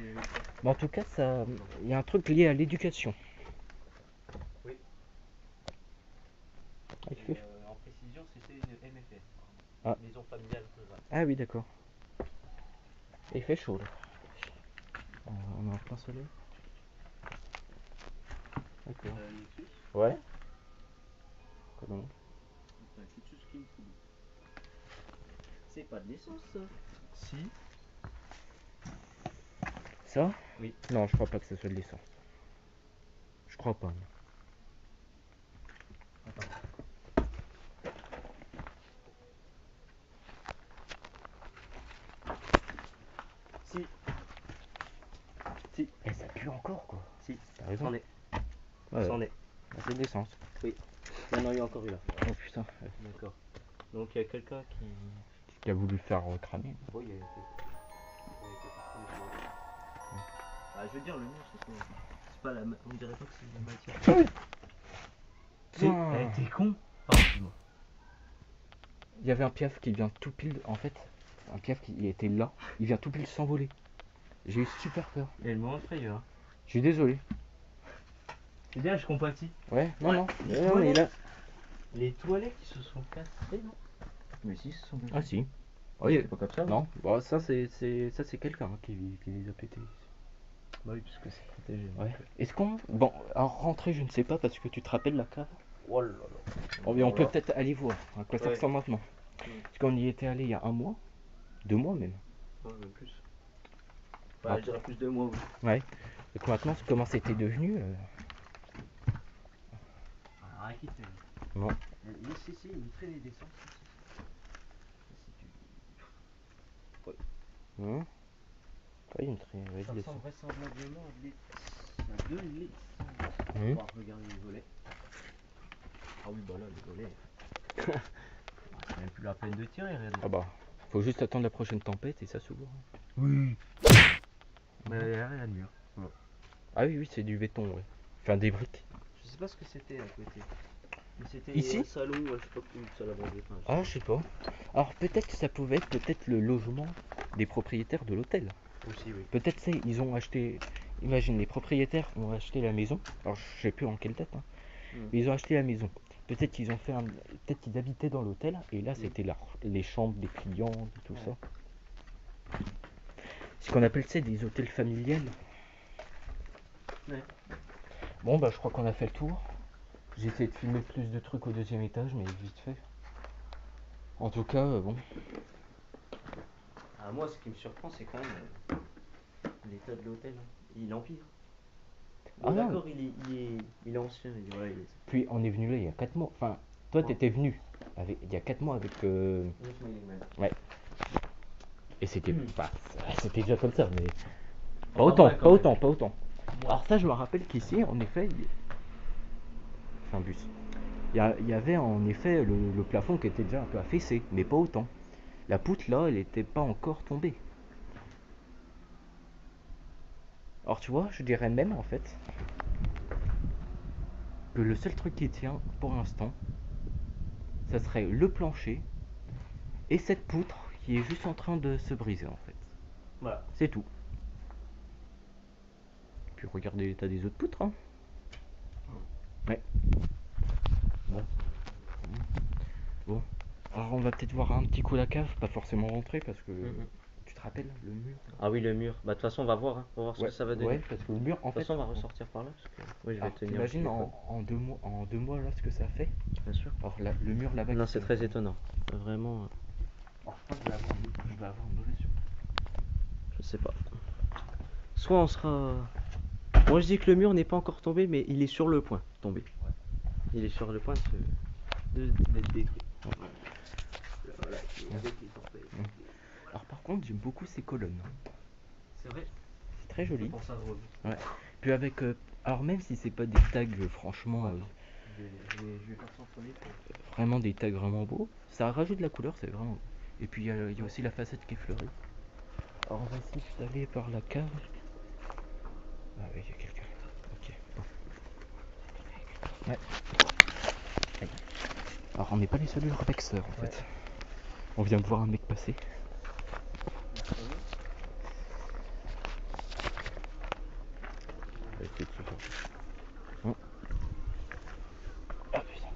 Speaker 2: Mais en tout cas, ça, il y a un truc lié à l'éducation.
Speaker 1: Oui.
Speaker 2: Il fait-
Speaker 1: En précision, c'était une MFR,
Speaker 2: Ah.
Speaker 1: maison familiale rurale.
Speaker 2: Ah oui, d'accord. Et il fait chaud là. On est en plein soleil. D'accord.
Speaker 1: Nexus,
Speaker 2: Ouais. Quoi donc?
Speaker 1: enfin, quelque chose qui me fout. C'est pas de l'essence, ça. Si.
Speaker 2: Ça?
Speaker 1: Oui.
Speaker 2: Non, je crois pas que ce soit de l'essence. Je crois pas. Non.
Speaker 1: Si. Si.
Speaker 2: Et ça pue encore quoi.
Speaker 1: Si.
Speaker 2: T'as raison.
Speaker 1: C'en est.
Speaker 2: Ouais.
Speaker 1: C'en est.
Speaker 2: Bah, c'est de l'essence.
Speaker 1: Oui. Il y en a eu encore eu là.
Speaker 2: Oh putain.
Speaker 1: D'accord. Donc il y a quelqu'un qui.
Speaker 2: Qui a voulu faire cramer.
Speaker 1: Oui, il y a quelqu'un. Ah, je veux dire, le mur, c'est pas la. On dirait pas que c'est la matière.
Speaker 2: Putain.
Speaker 1: T'es con. Pardon, dis-moi.
Speaker 2: Il y avait un piaf qui vient tout pile, en fait, un piaf qui était là, il vient tout pile s'envoler. J'ai eu super peur.
Speaker 1: Il y a le moment de frayeur. Hein.
Speaker 2: Je suis désolé.
Speaker 1: C'est bien, je compatis.
Speaker 2: Ouais, non,
Speaker 1: Ouais.
Speaker 2: non.
Speaker 1: Les
Speaker 2: Non, mais
Speaker 1: toilettes.
Speaker 2: là.
Speaker 1: Les toilettes qui se sont cassées, non? Mais si, ce sont cassées.
Speaker 2: Ah si.
Speaker 1: Oh,
Speaker 2: Oui,
Speaker 1: c'est pas comme ça.
Speaker 2: non, bon, ça c'est quelqu'un qui les a pétés.
Speaker 1: Bah oui, parce que c'est protégé.
Speaker 2: Ouais. Est-ce qu'on. Bon, alors rentrer, je ne sais pas parce que tu te rappelles la cave.
Speaker 1: Oh là là.
Speaker 2: Bon, mais on peut peut-être aller voir à quoi ça
Speaker 1: Ouais.
Speaker 2: ressemble maintenant. Parce qu'on y était allé il y a 1 mois, 2 mois même.
Speaker 1: Ouais, même plus. Ouais, je dirais plus de moi, oui.
Speaker 2: Ouais. Donc maintenant, comment c'était devenu
Speaker 1: Ah, rien qui fait.
Speaker 2: Non.
Speaker 1: Ici, une traînée d'essence.
Speaker 2: Hum. Ouais, une très. Ouais,
Speaker 1: Ça
Speaker 2: de
Speaker 1: ressemble vraisemblablement à de l'essence.
Speaker 2: Hum.
Speaker 1: On va regarder les volets. Ah oui, bah là, les volets. C'est même plus la peine de tirer, rien.
Speaker 2: Ah bah, faut juste attendre la prochaine tempête et ça s'ouvre.
Speaker 1: Oui. Mais il n'y a rien de mur.
Speaker 2: Ah oui, oui, c'est du béton, ouais. Enfin, des briques.
Speaker 1: Je sais pas ce que c'était à côté. Mais c'était
Speaker 2: Ici
Speaker 1: un salon, je sais pas où ça l'a vendu. Enfin,
Speaker 2: Ah, je sais pas. Alors peut-être que ça pouvait être peut-être le logement des propriétaires de l'hôtel.
Speaker 1: aussi, oui.
Speaker 2: Peut-être c'est ils ont acheté. Imagine les propriétaires ont acheté la maison. Alors je sais plus en quelle date. Hein, mais ils ont acheté la maison. Peut-être qu'ils ont fait un. Peut-être qu'ils habitaient dans l'hôtel et là c'était les chambres des clients, et tout ça. Ce qu'on appelle c'est des hôtels familiales.
Speaker 1: Ouais.
Speaker 2: Bon bah je crois qu'on a fait le tour. J'ai essayé de filmer plus de trucs au 2e étage mais vite fait. En tout cas bon.
Speaker 1: Ah, moi, ce qui me surprend, c'est quand même l'état de l'hôtel. Hein. Il empire. Bon,
Speaker 2: Ah non.
Speaker 1: d'accord, il est ancien. Ouais,
Speaker 2: Puis on est venu là il y a 4 mois. Enfin, toi
Speaker 1: Ouais.
Speaker 2: t'étais venu il y a 4 mois avec. Ouais. Et c'était pas. C'était déjà comme ça, mais. Pas autant,
Speaker 1: ouais,
Speaker 2: pas
Speaker 1: quand même.
Speaker 2: autant, pas autant.
Speaker 1: Ouais.
Speaker 2: Alors ça je me rappelle qu'ici en effet. C'est un bus. Il y avait en effet le plafond qui était déjà un peu affaissé, mais pas autant. La poutre là, elle était pas encore tombée. Alors tu vois, je dirais même en fait que le seul truc qui tient pour l'instant, ça serait le plancher et cette poutre qui est juste en train de se briser en fait.
Speaker 1: Voilà.
Speaker 2: C'est tout. Puis regardez l'état des autres poutres. Hein. Ouais. Bon. Bon. Alors on va peut-être voir un petit coup la cave, pas forcément rentrer parce que tu te rappelles le mur.
Speaker 1: Ah oui, le mur. Bah de toute façon, on va voir. Hein. On va voir ce
Speaker 2: Ouais,
Speaker 1: que ça va donner.
Speaker 2: ouais, parce que le mur en
Speaker 1: De toute
Speaker 2: fait.
Speaker 1: façon, on va ressortir par là. Parce que... Oui, je vais
Speaker 2: Alors,
Speaker 1: tenir.
Speaker 2: t'imagines en 2 mois là ce que ça fait.
Speaker 1: Bien sûr.
Speaker 2: Alors là, le mur là-bas.
Speaker 1: Non, c'est très étonnant. Vraiment.
Speaker 2: Alors, je pense que je vais avoir une mauvaise surprise.
Speaker 1: Je sais pas. Soit on sera. Moi je dis que le mur n'est pas encore tombé, mais il est sur le point de tomber.
Speaker 2: Ouais.
Speaker 1: Il est sur le point d'être détruit. Voilà, avec les tempêtes.
Speaker 2: Alors par contre j'aime beaucoup ces colonnes.
Speaker 1: C'est vrai.
Speaker 2: C'est très joli.
Speaker 1: Pour ça,
Speaker 2: Ouais. Puis avec. Alors même si c'est pas des tags franchement.
Speaker 1: Je vais concentrer.
Speaker 2: Vraiment des tags vraiment beaux. Ça rajoute de la couleur, c'est vraiment beau. Et puis il y a aussi la façade qui est fleurie. Alors on va essayer d'aller par la cave. Ah oui, il y a quelqu'un. Ok. Bon. Ouais. Alors on n'est pas les seuls urbexeurs en fait. On vient de voir un mec passer. On va essayer de se faire. Hein. Ah putain.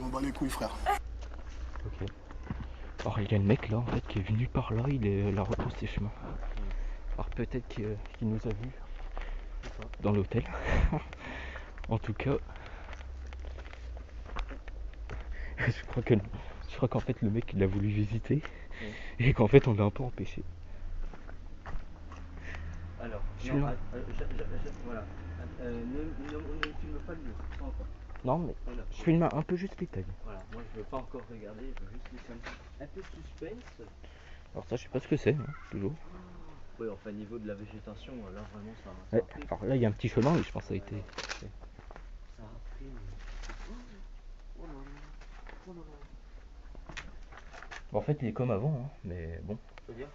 Speaker 3: On bat les couilles, frère.
Speaker 2: Ok. Alors il y a le mec là en fait qui est venu par là, il a repoussé chemin. Alors peut-être qu'il nous a vus dans l'hôtel. En tout cas, je crois qu'en fait le mec il a voulu visiter et qu'en fait on l'a un peu empêché.
Speaker 1: Alors,
Speaker 2: Je
Speaker 1: non,
Speaker 2: suis là.
Speaker 1: voilà. Ne filme pas le mur, pas encore.
Speaker 2: Non mais
Speaker 1: Voilà.
Speaker 2: je filme un peu juste les tags.
Speaker 1: Voilà, moi je veux pas encore regarder, je veux juste laisser un peu de suspense.
Speaker 2: Alors ça je sais pas ce que c'est, hein, toujours.
Speaker 1: Oui, enfin, niveau de la végétation, là vraiment ça
Speaker 2: Ouais.
Speaker 1: a pris.
Speaker 2: Alors là il y a un petit chemin mais je pense que ça a été.
Speaker 1: Ça a pris. Oh là là, oh là là.
Speaker 2: En fait, il est comme avant, hein, mais bon.
Speaker 1: Faut dire.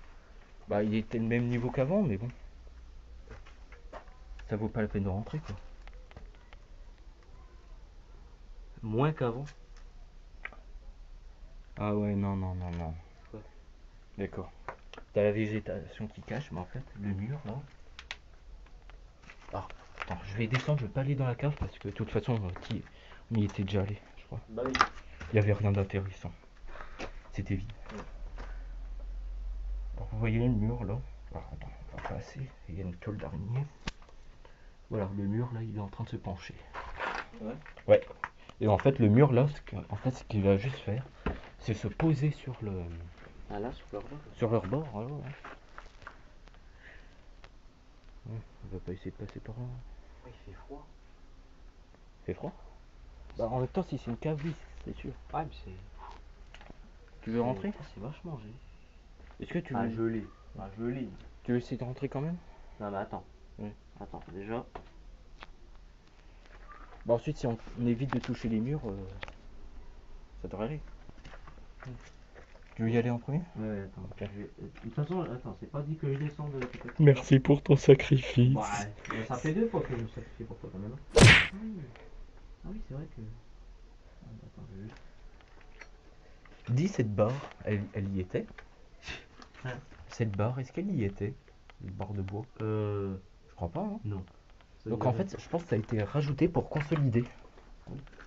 Speaker 2: Bah, il était le même niveau qu'avant, mais bon. Ça vaut pas la peine de rentrer, quoi.
Speaker 1: Moins qu'avant.
Speaker 2: Ah ouais, non, non, non, non.
Speaker 1: Quoi?
Speaker 2: D'accord. T'as la végétation qui cache, mais en fait, le mur, là. Ah, attends, je vais descendre, je vais pas aller dans la cave, parce que de toute façon, on y était déjà allé, je crois.
Speaker 1: Bah oui.
Speaker 2: Il y avait rien d'intéressant. C'était vide.
Speaker 1: Ouais.
Speaker 2: Alors, vous voyez le mur, là. Alors, attends, on va passer. Il y a une toile d'araignée. Voilà, le mur, là, il est en train de se pencher.
Speaker 1: Ouais.
Speaker 2: Ouais. Et en fait, le mur, là, ce qu'il va juste faire, c'est se poser sur le...
Speaker 1: Ah là, sur leur bord.
Speaker 2: Sur leur bord, alors, ouais. Ouais, on va pas essayer de passer par là.
Speaker 1: Il fait froid.
Speaker 2: Il fait froid. Bah, en même temps, si c'est une cave, oui, c'est sûr.
Speaker 1: Ouais, mais c'est.
Speaker 2: Tu veux rentrer?
Speaker 1: C'est vachement gelé.
Speaker 2: Est-ce que tu veux...
Speaker 1: Ah, gelé. Ah, gelé.
Speaker 2: Tu veux essayer de rentrer quand même?
Speaker 1: Non, mais attends.
Speaker 2: Ouais.
Speaker 1: Attends, déjà.
Speaker 2: Bah, ensuite, si on évite de toucher les murs, ça devrait aller. Tu veux y aller en premier?
Speaker 1: Ouais, attends.
Speaker 2: Ok.
Speaker 1: De toute façon, attends, c'est pas dit que je descende de petit.
Speaker 2: Merci pour ton sacrifice.
Speaker 1: Ouais, ça fait 2 fois que je me sacrifie pour toi quand même. Ah oui, c'est vrai que. Ah, attends, je vais juste.
Speaker 2: Dis cette barre, elle y était?
Speaker 1: Hein?
Speaker 2: Cette barre, est-ce qu'elle y était? Une barre de bois? Je crois pas, hein.
Speaker 1: Non. Ça
Speaker 2: Donc
Speaker 1: dit
Speaker 2: en
Speaker 1: rien.
Speaker 2: fait, je pense que ça a été rajouté pour consolider.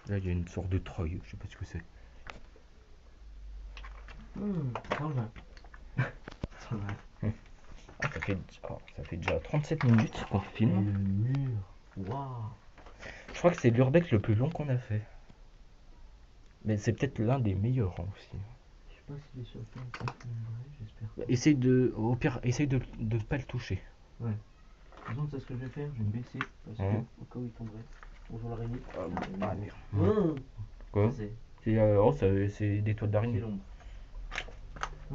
Speaker 2: Là, il y a une sorte de treuil, je sais pas ce que c'est.
Speaker 1: Ça va. Ça va.
Speaker 2: Ah, ça fait déjà 37 minutes qu'on
Speaker 1: Et
Speaker 2: filme.
Speaker 1: le mur. Waouh.
Speaker 2: Je crois que c'est l'urbex le plus long qu'on a fait. Mais c'est peut-être l'un des meilleurs, hein, aussi.
Speaker 1: Je sais pas s'il est sur le plan, j'espère.
Speaker 2: Bah, au pire, essaye de ne pas le toucher.
Speaker 1: Ouais. Par contre, c'est ce que je vais faire, je vais me baisser parce
Speaker 2: Ouais.
Speaker 1: que au cas où il tomberait. Bonjour l'araignée.
Speaker 2: Ah merde.
Speaker 1: Mmh.
Speaker 2: Quoi?
Speaker 1: Ça,
Speaker 2: C'est des toiles
Speaker 1: c'est
Speaker 2: d'araignée.
Speaker 1: l'ombre.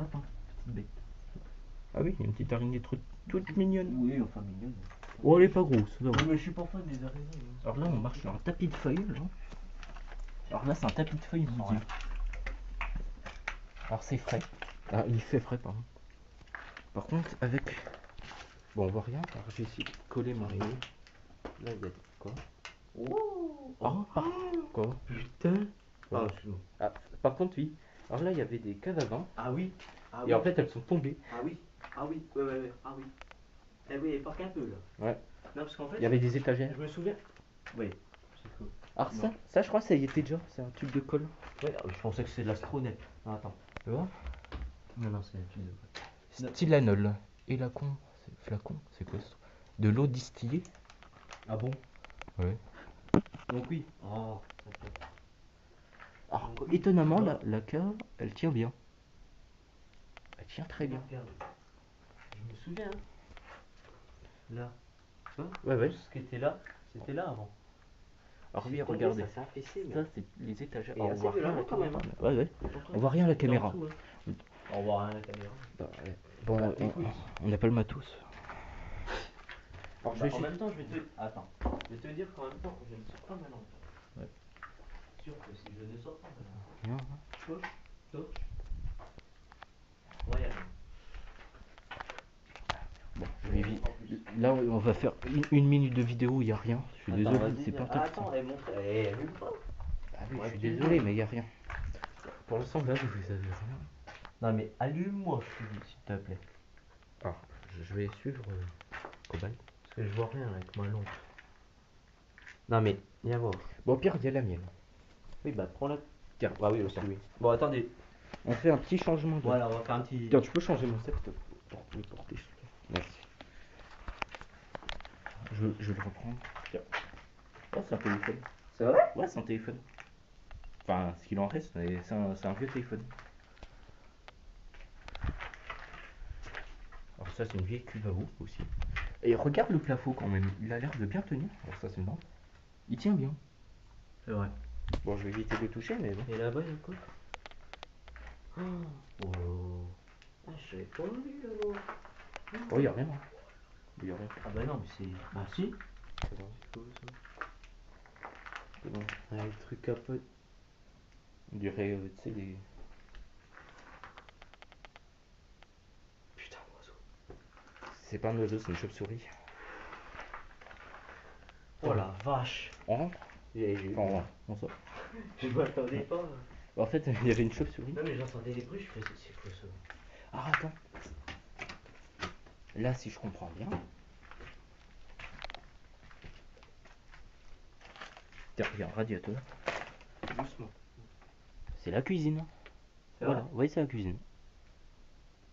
Speaker 1: Attends, petite bête.
Speaker 2: Ah oui, il y a une petite araignée toute mignonne.
Speaker 1: Oui, enfin mignonne.
Speaker 2: Oh, elle est pas grosse, ça va.
Speaker 1: Oui, mais je suis pas fan des araignées. Hein.
Speaker 2: Alors là, on marche sur un tapis de feuilles, là. Alors là, c'est un tapis de feuilles mouillé. Alors c'est frais. Ah, il fait frais, pardon. Par contre, avec... Bon, on voit rien. Alors j'ai essayé de coller mon...
Speaker 1: Là, il y a quoi? Oh,
Speaker 2: Quoi?
Speaker 1: putain.
Speaker 2: Quoi?
Speaker 1: Ah, c'est bon.
Speaker 2: Ah, par contre, oui. Alors là, il y avait des caves avant.
Speaker 1: Ah oui. Ah
Speaker 2: Et
Speaker 1: oui.
Speaker 2: en fait, elles sont tombées.
Speaker 1: Ah oui. Ah oui. Ouais, ouais, ouais. Ah oui. Eh oui, pas qu'un peu là.
Speaker 2: Ouais.
Speaker 1: Non, parce qu'en fait,
Speaker 2: Il y avait des étagères.
Speaker 1: je me souviens. Oui. C'est cool.
Speaker 2: Alors
Speaker 1: Non.
Speaker 2: ça, je crois que ça y était déjà. C'est un tube de colle.
Speaker 1: Ouais, je pensais que c'était de l'astronef. Non, attends.
Speaker 2: Tu vois?
Speaker 1: Non, non, c'est un tube de colle.
Speaker 2: Stylanol. Et flacon, c'est quoi ça? De l'eau distillée?
Speaker 1: Ah bon?
Speaker 2: Ouais.
Speaker 1: Donc oui. Oh, ça fait.
Speaker 2: Alors, étonnamment, la cave, elle tient bien. Elle tient très bien.
Speaker 1: Regarde. Je me souviens. Hein. Là. Tu vois?
Speaker 2: Ouais, ouais.
Speaker 1: Tout ce qui était là, c'était là avant.
Speaker 2: Alors oui,
Speaker 1: C'est tombé,
Speaker 2: regardez.
Speaker 1: Ça s'est affaissé, mais.
Speaker 2: Ça, c'est les étagères.
Speaker 1: Et
Speaker 2: Alors, on
Speaker 1: assez
Speaker 2: voit rien à la
Speaker 1: violemment, quand
Speaker 2: caméra.
Speaker 1: même,
Speaker 2: Ouais, ouais. On voit rien à la caméra.
Speaker 1: En dessous, hein. On voit rien à la caméra.
Speaker 2: Bah, ouais. Bon,
Speaker 1: Bah, écoute.
Speaker 2: on n'a pas le matos. Alors,
Speaker 1: Bah, en même temps, je vais te. Attends. Je vais te dire qu'en même temps, je ne sors pas ma lampe.
Speaker 2: Ouais.
Speaker 1: Sûr que si je ne sors pas ma lampe.
Speaker 2: Rien.
Speaker 1: Torche. Ouais,
Speaker 2: Bon, je vais là, on va faire une minute de vidéo où il n'y a rien. Je suis désolé, c'est pas top.
Speaker 1: Attends, elle montre. Elle allume pas.
Speaker 2: Ah oui,
Speaker 1: Ouais,
Speaker 2: je suis
Speaker 1: tu
Speaker 2: désolé,
Speaker 1: dis.
Speaker 2: mais il n'y a rien. Pour l'instant, là, vous avez rien.
Speaker 1: Non, mais allume-moi, je te dis, s'il te plaît.
Speaker 2: Alors, je vais suivre Cobalt.
Speaker 1: Parce que je vois rien avec ma lampe. Non, mais viens voir.
Speaker 2: Bon, au pire, il y a la mienne.
Speaker 1: Oui, bah prends la.
Speaker 2: Tiens,
Speaker 1: Ah oui, aussi, oui. Bon, attendez.
Speaker 2: on fait un petit changement de...
Speaker 1: Voilà, on va faire un petit.
Speaker 2: Tiens, tu peux changer mon set pour le porter, s'il te plaît. Merci. Je vais le reprendre. Tiens. Oh, c'est un téléphone.
Speaker 1: C'est vrai?
Speaker 2: Ouais, c'est un téléphone. Enfin, ce qu'il en reste, mais c'est un vieux téléphone. Alors ça, c'est une vieille cuve à eau aussi. Et regarde le plafond quand même. Il a l'air de bien tenir. Alors ça, c'est une lampe. Il tient bien.
Speaker 1: C'est vrai.
Speaker 2: Bon, je vais éviter de le toucher, mais bon.
Speaker 1: Et là-bas, il y a quoi? Oh. Ah, je savais pas vu là-bas.
Speaker 2: Oh, il y a rien. Il y a rien.
Speaker 1: Ah bah non, mais c'est. Ah si.
Speaker 2: C'est bon.
Speaker 1: C'est quoi ça?
Speaker 2: C'est bon.
Speaker 1: Ah, le truc capote.
Speaker 2: On dirait, tu sais, les... C'est pas un oiseau, c'est une chauve-souris.
Speaker 1: Oh la vache.
Speaker 2: On rentre? On sort.
Speaker 1: Je m'attendais pas.
Speaker 2: En fait, il y avait une chauve-souris.
Speaker 1: Non mais j'entendais les bruits, je faisais c'est faux ça.
Speaker 2: Ah, attends. Là, si je comprends bien. Tiens, regarde, radiateur.
Speaker 1: Doucement.
Speaker 2: C'est la cuisine.
Speaker 1: C'est
Speaker 2: Voilà,
Speaker 1: vrai.
Speaker 2: oui, c'est la cuisine.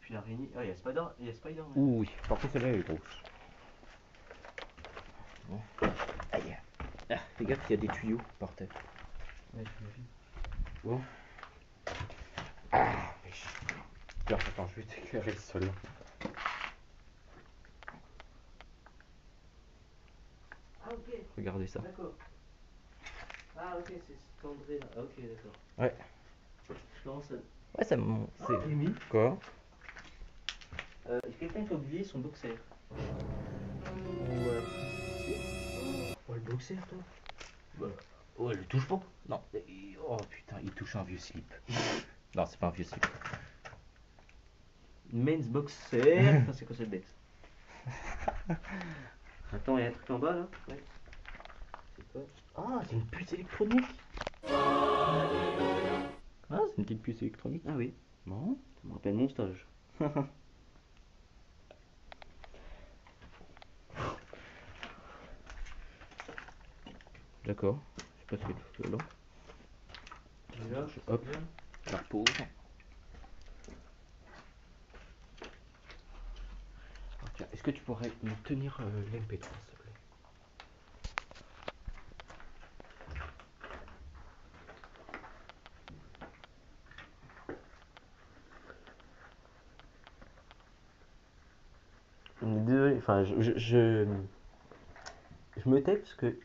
Speaker 1: Puis l'araignée. Ah, il y a Spider.
Speaker 2: Ouh, oui, par contre, celle-là, elle est grosse. Bon. Aïe. Ah, fais gaffe, il y a des tuyaux par terre.
Speaker 1: Ouais, j'imagine.
Speaker 2: Bon. Ah, mais tiens, attends, je vais t'éclairer le sol.
Speaker 1: Ah ok,
Speaker 2: Regardez ça.
Speaker 1: d'accord. Ah ok, c'est cet André là. Ah, ok, d'accord.
Speaker 2: Ouais.
Speaker 1: Je commence à...
Speaker 2: Ouais, ça me. C'est.
Speaker 1: Rémi,
Speaker 2: Quoi?
Speaker 1: quelqu'un qui a oublié son boxer.
Speaker 2: Ouais.
Speaker 1: Oh le boxer toi.
Speaker 2: Bah, oh, elle le touche pas. Non. Oh putain, il touche un vieux slip. Non, c'est pas un vieux slip.
Speaker 1: Men's boxer. Enfin, c'est quoi cette bête? Attends, il y a un truc en bas là. Ouais. C'est quoi?
Speaker 2: Ah, c'est une puce électronique. Ah, c'est une petite puce électronique.
Speaker 1: Ah oui,
Speaker 2: Bon.
Speaker 1: ça me rappelle mon stage.
Speaker 2: D'accord. Je sais pas ce que tu fais là.
Speaker 1: Déjà,
Speaker 2: Hop. Je la repose. Tiens, est-ce que tu pourrais me tenir l'MP3 s'il te plaît?
Speaker 1: Désolé, enfin, je me tais parce que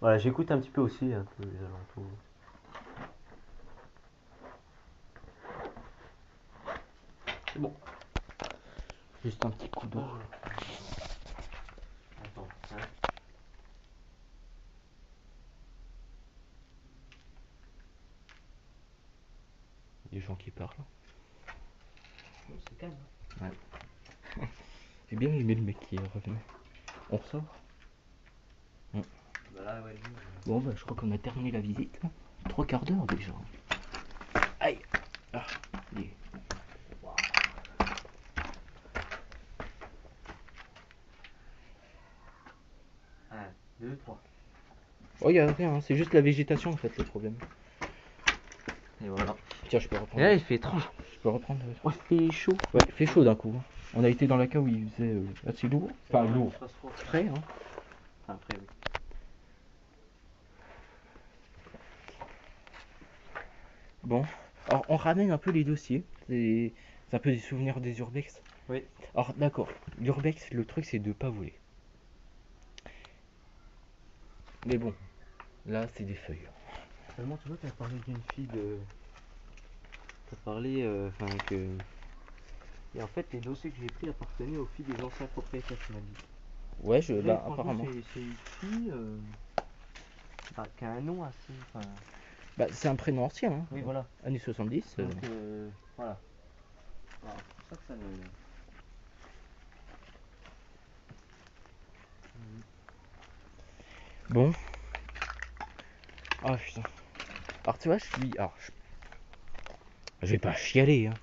Speaker 1: voilà, j'écoute un petit peu aussi un peu les alentours.
Speaker 2: C'est bon. Juste un petit coup d'eau.
Speaker 1: Attends, hein.
Speaker 2: Des gens qui parlent.
Speaker 1: Non, c'est calme.
Speaker 2: Ouais. J'ai bien aimé le mec qui revenait. On ressort?
Speaker 1: Bah là, ouais, lui,
Speaker 2: Bon, bah, je crois qu'on a terminé la visite. 3/4 d'heure déjà. Aïe! Ah, allez.
Speaker 1: 1, 2, 3.
Speaker 2: Oh, y'a rien, hein, c'est juste la végétation en fait le problème.
Speaker 1: Et voilà.
Speaker 2: Tiens, je peux reprendre.
Speaker 1: Et là, il fait trop.
Speaker 2: Je peux reprendre.
Speaker 1: Oh, il fait chaud.
Speaker 2: Ouais, il fait chaud d'un coup. On a été dans la cave où il faisait assez lourd. Enfin, lourd.
Speaker 1: Pas trop.
Speaker 2: Frais, hein.
Speaker 1: Enfin, après, oui.
Speaker 2: Bon. Alors, on ramène un peu les dossiers. C'est un peu des souvenirs des urbex.
Speaker 1: Oui.
Speaker 2: Alors, d'accord. L'urbex, le truc, c'est de pas voler. Mais bon, là, c'est des feuilles.
Speaker 1: Seulement, tu vois, t'as parlé d'une fille de. T'as parlé, enfin, que. Et en fait, les dossiers que j'ai pris appartenaient aux filles des anciens propriétaires, tu m'as dit.
Speaker 2: Ouais,
Speaker 1: Et
Speaker 2: bah,
Speaker 1: franchement,
Speaker 2: apparemment.
Speaker 1: c'est une fille bah, qui a un nom assez. Enfin,
Speaker 2: Bah, c'est un prénom ancien, hein.
Speaker 1: oui, voilà.
Speaker 2: Années 70.
Speaker 1: Donc, voilà. Alors, c'est pour ça que ça me.
Speaker 2: Bon. Ah putain. Alors tu vois, je suis. Alors, je vais pas chialer, hein.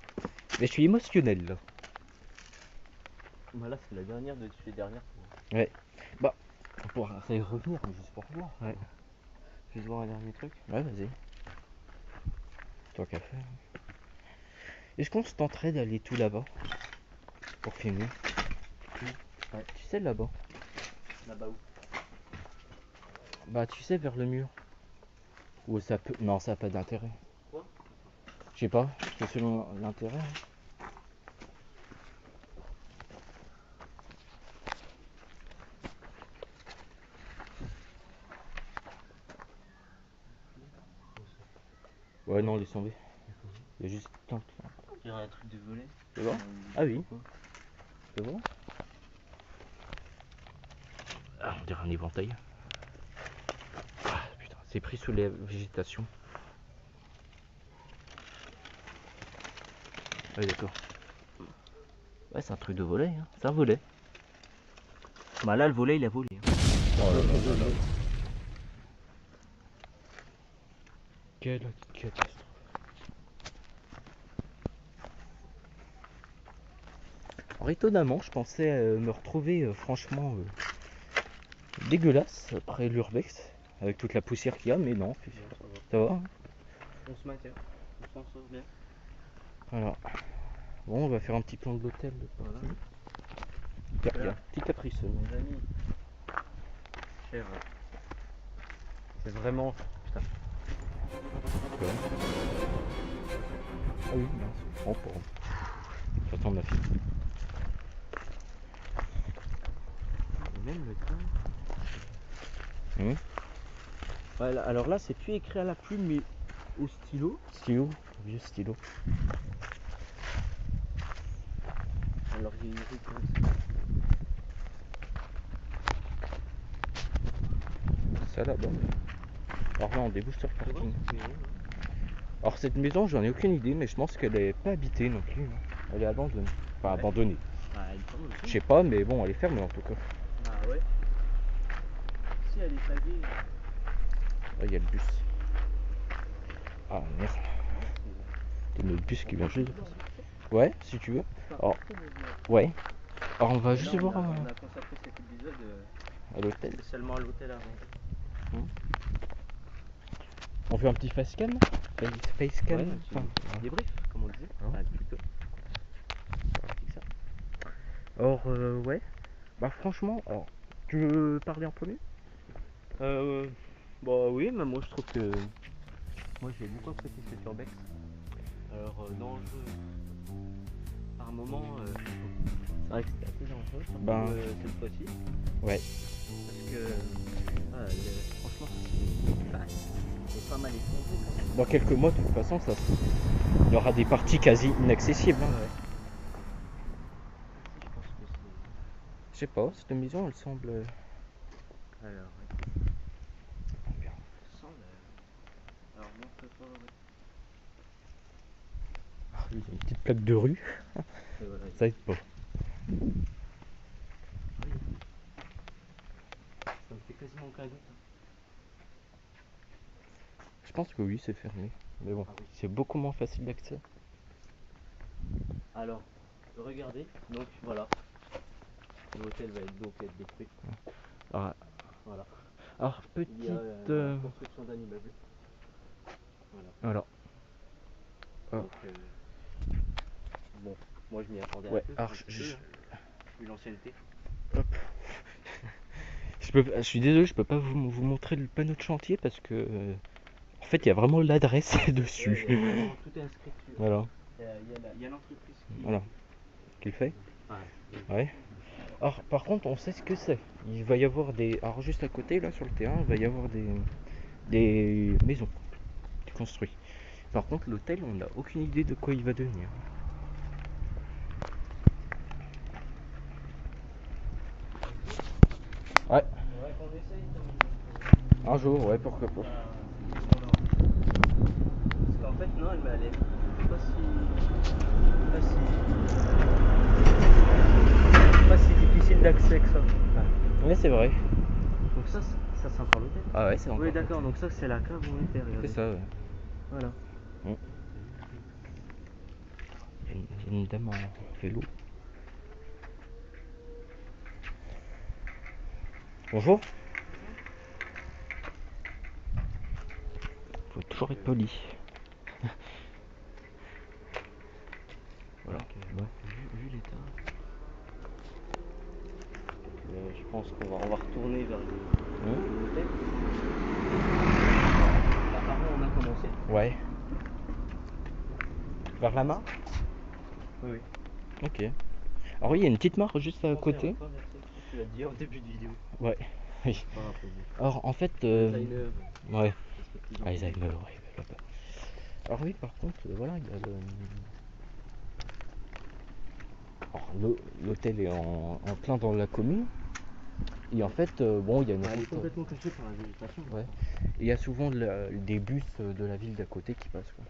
Speaker 2: Mais je suis émotionnel là.
Speaker 1: Bah là, c'est la dernière de les dernières.
Speaker 2: Ouais. Bah, on pourra y revenir, mais juste pour voir.
Speaker 1: Ouais. Je vais te voir un dernier truc.
Speaker 2: Ouais, vas-y. Tant qu'à faire. Est-ce qu'on se tenterait d'aller tout là-bas pour filmer?
Speaker 1: Ouais.
Speaker 2: Tu sais, là-bas.
Speaker 1: Là-bas où?
Speaker 2: Bah, tu sais, vers le mur. Ou ça peut. Non, ça n'a pas d'intérêt.
Speaker 1: Quoi?
Speaker 2: Je sais pas, c'est selon l'intérêt. Ouais, non, laisse tomber. Il y a juste. Tant que.
Speaker 1: Il y aurait un truc de volet.
Speaker 2: Tu vois? Ah oui.
Speaker 1: Quoi?
Speaker 2: Tu vois? Ah, on dirait un éventail. Ah, putain, c'est pris sous la végétation. Ouais, d'accord. Ouais, c'est un truc de volet, hein. C'est un volet.
Speaker 1: Bah là, le volet, il a volé. Hein.
Speaker 2: Oh là là là là. Quelle catastrophe. Alors étonnamment, je pensais me retrouver franchement dégueulasse après l'urbex, avec toute la poussière qu'il y a, mais non, ça va. Hein.
Speaker 1: On se maintient, on s'en sort bien.
Speaker 2: Voilà. Bon, on va faire un petit plan de l'hôtel.
Speaker 1: Voilà.
Speaker 2: Regarde, petit caprice.
Speaker 1: Mes amis, cher, c'est vraiment. Putain.
Speaker 2: Ouais. Ah oui, mince. Oh, pardon. J'attends ma fille.
Speaker 1: Même le temps.
Speaker 2: Hum.
Speaker 1: Voilà, alors là, c'est plus écrit à la plume, mais au stylo.
Speaker 2: Stylo, vieux stylo.
Speaker 1: Alors il y a une rue comme ça.
Speaker 2: Ça là-bas. Alors là, on débouche sur le
Speaker 1: C'est vrai,
Speaker 2: parking.
Speaker 1: cette maison, là.
Speaker 2: Alors cette maison, j'en ai aucune idée, mais je pense qu'elle est pas habitée non plus. Hein. Elle est abandonnée. Enfin,
Speaker 1: Ouais.
Speaker 2: abandonnée.
Speaker 1: Ah, il me semble
Speaker 2: Je
Speaker 1: aussi.
Speaker 2: sais pas, mais bon, elle est fermée en tout cas.
Speaker 1: Ah ouais. Si elle est taguée.
Speaker 2: Là, il y a le bus. Ah merde. Il y a le bus qui vient juste de passer. Ouais, si tu veux. Alors, ouais. Alors on va juste
Speaker 1: là,
Speaker 2: voir
Speaker 1: on a consacré cet épisode
Speaker 2: à l'hôtel.
Speaker 1: spécialement à l'hôtel avant.
Speaker 2: On fait un petit facecam. Facecam.
Speaker 1: Ouais,
Speaker 2: Enfin,
Speaker 1: un débrief, comme on disait.
Speaker 2: Ouais.
Speaker 1: Ah, plutôt. Ça.
Speaker 2: alors ouais. Bah franchement, alors, tu veux parler en premier?
Speaker 1: Bah oui, mais moi je trouve que. Moi j'ai beaucoup apprécié cet urbex. Alors, dangereux. Par moment, c'est vrai que c'était assez dangereux, surtout
Speaker 2: Ben,
Speaker 1: cette fois-ci.
Speaker 2: ouais.
Speaker 1: Parce que. Franchement, c'est pas mal effondré quand même.
Speaker 2: Dans quelques mois, de toute façon, il y aura des parties quasi inaccessibles. Hein.
Speaker 1: Ouais. Je pense que c'est.
Speaker 2: Je sais pas, cette maison, elle semble.
Speaker 1: Alors, ouais.
Speaker 2: Bien.
Speaker 1: Ça sent le. Alors, montre pas. Ouais.
Speaker 2: Il y a une petite plaque de rue,
Speaker 1: Et voilà,
Speaker 2: ça aide pas.
Speaker 1: oui. Ça me fait quasiment aucun doute.
Speaker 2: Je pense que oui, c'est fermé. Mais bon,
Speaker 1: Ah oui.
Speaker 2: c'est beaucoup moins facile d'accès.
Speaker 1: Alors, regardez, donc voilà. L'hôtel va être donc être détruit.
Speaker 2: Alors,
Speaker 1: Voilà.
Speaker 2: alors petite.
Speaker 1: Il y a la construction d'un immeuble. Voilà.
Speaker 2: Voilà. Ah.
Speaker 1: Donc, bon, moi je m'y attendais
Speaker 2: Ouais,
Speaker 1: un peu.
Speaker 2: alors
Speaker 1: Un petit peu, hein, vu l'ancienneté.
Speaker 2: hop. Je suis désolé, je peux pas vous montrer le panneau de chantier parce que en fait il y a vraiment l'adresse dessus.
Speaker 1: Ouais, il y a vraiment tout est inscrit dessus.
Speaker 2: Voilà,
Speaker 1: Il y a l'entreprise qui.
Speaker 2: voilà. Qu'il fait.
Speaker 1: Ouais.
Speaker 2: Ouais. Alors par contre, on sait ce que c'est. Il va y avoir des. Alors juste à côté, là sur le terrain, il va y avoir des maisons construites. Par contre, l'hôtel, on n'a aucune idée de quoi il va devenir. Ouais,
Speaker 1: Ouais, qu'on essaye
Speaker 2: un jour, ouais, pourquoi pas.
Speaker 1: Parce qu'en fait, non, elle est pas si difficile d'accès que ça.
Speaker 2: Ouais, c'est vrai.
Speaker 1: Donc ça c'est encore l'hôtel.
Speaker 2: Ah ouais, c'est encore.
Speaker 1: Oui, d'accord, donc ça c'est la cave où on était, regardez.
Speaker 2: C'est ça, ouais.
Speaker 1: Voilà.
Speaker 2: Il y a une dame en vélo. Bonjour. Faut toujours être poli. Voilà.
Speaker 1: Vu l'état, je pense qu'on va retourner vers l'hôtel. Par où on a commencé.
Speaker 2: Ouais. Vers la mare.
Speaker 1: Oui.
Speaker 2: Ok. Alors oui, il y a une petite mare juste à côté.
Speaker 1: Tu l'as dit en début de vidéo.
Speaker 2: Ouais. Oui.
Speaker 1: Pas rappelé.
Speaker 2: Alors en fait.
Speaker 1: Alzheimer.
Speaker 2: Ouais.
Speaker 1: Ça serait plus en
Speaker 2: Alzheimer,
Speaker 1: plus.
Speaker 2: ouais. Là-bas. Alors oui, par contre, voilà, il y a le. Alors, l'hôtel est en plein dans la commune. Et en fait, bon, il y a une
Speaker 1: Elle est
Speaker 2: route.
Speaker 1: complètement cachée par la végétation.
Speaker 2: Ouais. Et il y a souvent des bus de la ville d'à côté qui passent. Quoi.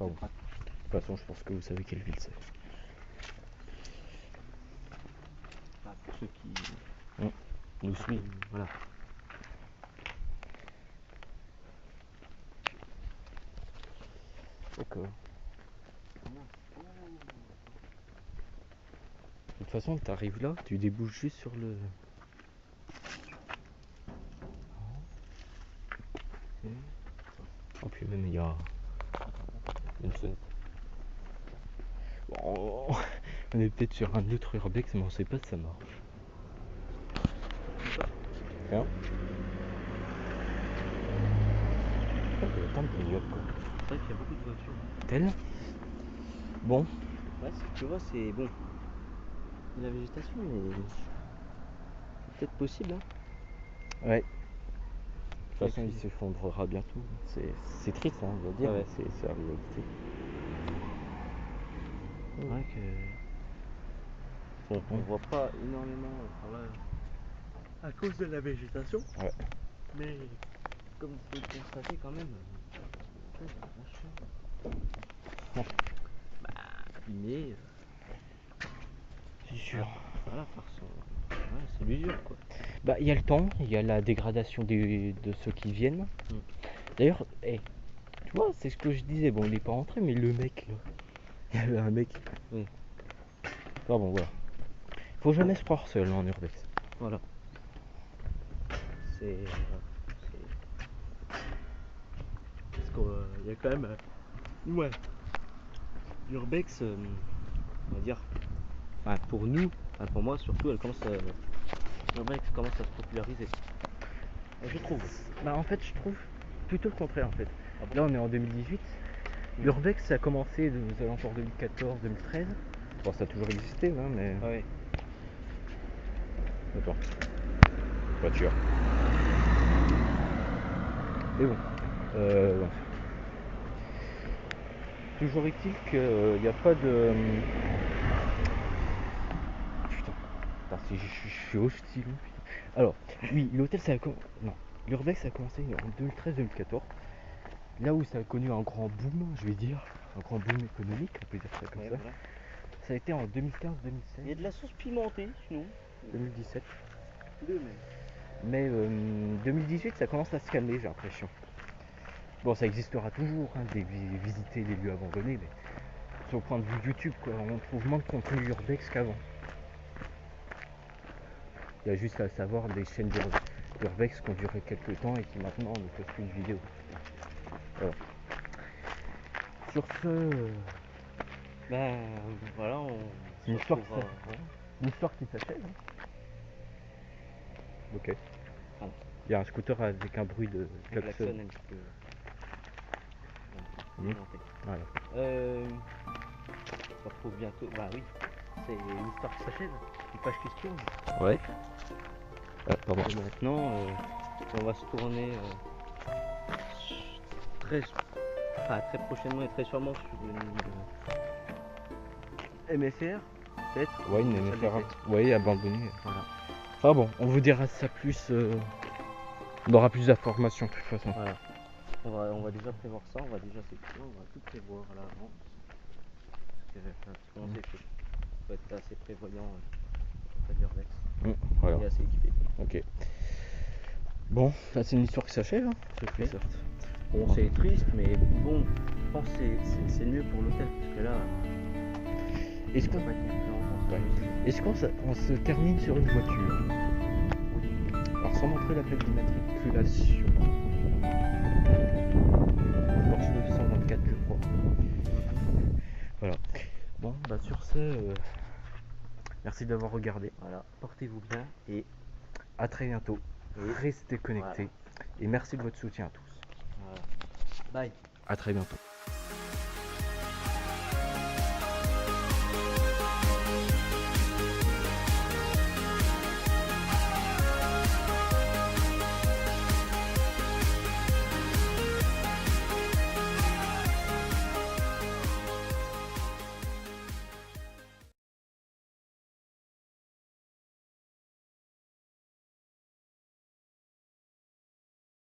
Speaker 2: Enfin, bon. façon, je pense que vous savez quelle ville c'est.
Speaker 1: Bah, pour ceux qui
Speaker 2: Nous suivent.
Speaker 1: voilà.
Speaker 2: D'accord. De toute façon, t'arrives là, tu débouches juste sur le. Oh, puis même il y a une fenêtre. Bon, on est peut-être sur un autre urbex, mais on sait pas si ça marche. Hein? Oh, il y a plein de bagnoles, quoi.
Speaker 1: C'est vrai qu'il y a beaucoup de voitures.
Speaker 2: Tel? Bon,
Speaker 1: Ouais, tu vois, c'est bon. Il y a la végétation, mais c'est peut-être possible. Hein.
Speaker 2: ouais. De toute façon, il s'effondrera bientôt. C'est triste, hein, on va dire,
Speaker 1: Ouais.
Speaker 2: mais c'est la réalité.
Speaker 1: C'est vrai que bon, on voit pas énormément par là à cause de la végétation.
Speaker 2: Ouais.
Speaker 1: Mais comme vous pouvez le constater quand même, c'est vachement. Bah, abîmé.
Speaker 2: C'est sûr.
Speaker 1: Voilà, par son. Ouais, c'est l'usure quoi.
Speaker 2: Bah, il y a le temps, il y a la dégradation de ceux qui viennent. D'ailleurs, tu vois, c'est ce que je disais. Bon, il n'est pas rentré, mais le mec, là. Il y avait un mec.
Speaker 1: Oui.
Speaker 2: Enfin bon, voilà. Faut jamais se croire seul en urbex.
Speaker 1: Voilà. C'est. Parce qu'il y a quand même. Ouais. L'urbex, on va dire. Enfin, pour nous, enfin, pour moi surtout, l'urbex commence à se populariser. Je trouve.
Speaker 2: Bah, en fait, je trouve plutôt le contraire, en fait.
Speaker 1: Ah bon
Speaker 2: Là, on est en 2018. L'urbex, ça a commencé aux alentours 2014-2013. Bon, ça a toujours existé, hein, mais.
Speaker 1: Ah ouais.
Speaker 2: Attends. Voiture. Mais bon. Ouais. Toujours est-il qu'il n'y a pas de. Putain, si je suis hostile. Putain. Alors, oui, l'hôtel, ça a commencé. Non, l'urbex, ça a commencé en 2013-2014. Là où ça a connu un grand boom, je vais dire. Un grand boom économique, on peut dire ça comme ça.
Speaker 1: Voilà.
Speaker 2: Ça a été en 2015-2016.
Speaker 1: Il y a de la sauce pimentée, sinon.
Speaker 2: 2017.
Speaker 1: Deux même.
Speaker 2: Mais 2018, ça commence à se calmer, j'ai l'impression. Bon, ça existera toujours, hein, visiter les lieux abandonnés, mais sur le point de vue YouTube, quoi, on trouve moins de contenu urbex qu'avant. Il y a juste à savoir des chaînes d'urbex qui ont duré quelques temps et qui maintenant ne postent plus de vidéos. Voilà. Sur ce,
Speaker 1: Ben voilà,
Speaker 2: c'est une histoire,
Speaker 1: retrouvera.
Speaker 2: une histoire qui s'achève. Hein. Ok.
Speaker 1: Pardon.
Speaker 2: Il y a un scooter avec un bruit de
Speaker 1: Un
Speaker 2: klaxon.
Speaker 1: klaxon un petit peu. Pimenté.
Speaker 2: Voilà.
Speaker 1: On se retrouve bientôt. Bah oui, c'est une histoire qui s'achève. Une page qui se tourne.
Speaker 2: Ouais. Ah, pardon.
Speaker 1: Et maintenant, on va se tourner très prochainement et très sûrement sur une MFR, peut-être.
Speaker 2: Ouais, une
Speaker 1: salle
Speaker 2: MFR.
Speaker 1: d'essai.
Speaker 2: Ouais, abandonnée.
Speaker 1: Voilà.
Speaker 2: Enfin bon, on vous dira ça plus. On aura plus d'informations de toute façon.
Speaker 1: Voilà. On va déjà prévoir ça, on va déjà s'écrire, on va tout prévoir à l'avance. Parce qu'on sait qu'il faut être assez prévoyant auprès de l'urbex.
Speaker 2: Voilà.
Speaker 1: Et assez équipé.
Speaker 2: Ok. Bon, là c'est une histoire qui s'achève. Hein.
Speaker 1: C'est fait.
Speaker 2: Certes.
Speaker 1: Bon, c'est triste, mais bon, je pense que c'est mieux pour l'hôtel, parce que là,
Speaker 2: Est-ce qu'on Est-ce qu'on se termine sur une voiture? Alors sans montrer la plaque d'immatriculation. Porsche 924 je crois. Voilà. Bon bah sur ce, merci d'avoir regardé.
Speaker 1: Voilà, portez-vous bien et
Speaker 2: à très bientôt. Restez connectés.
Speaker 1: Voilà.
Speaker 2: Et merci de votre soutien à tous.
Speaker 1: Voilà. Bye.
Speaker 2: À très bientôt.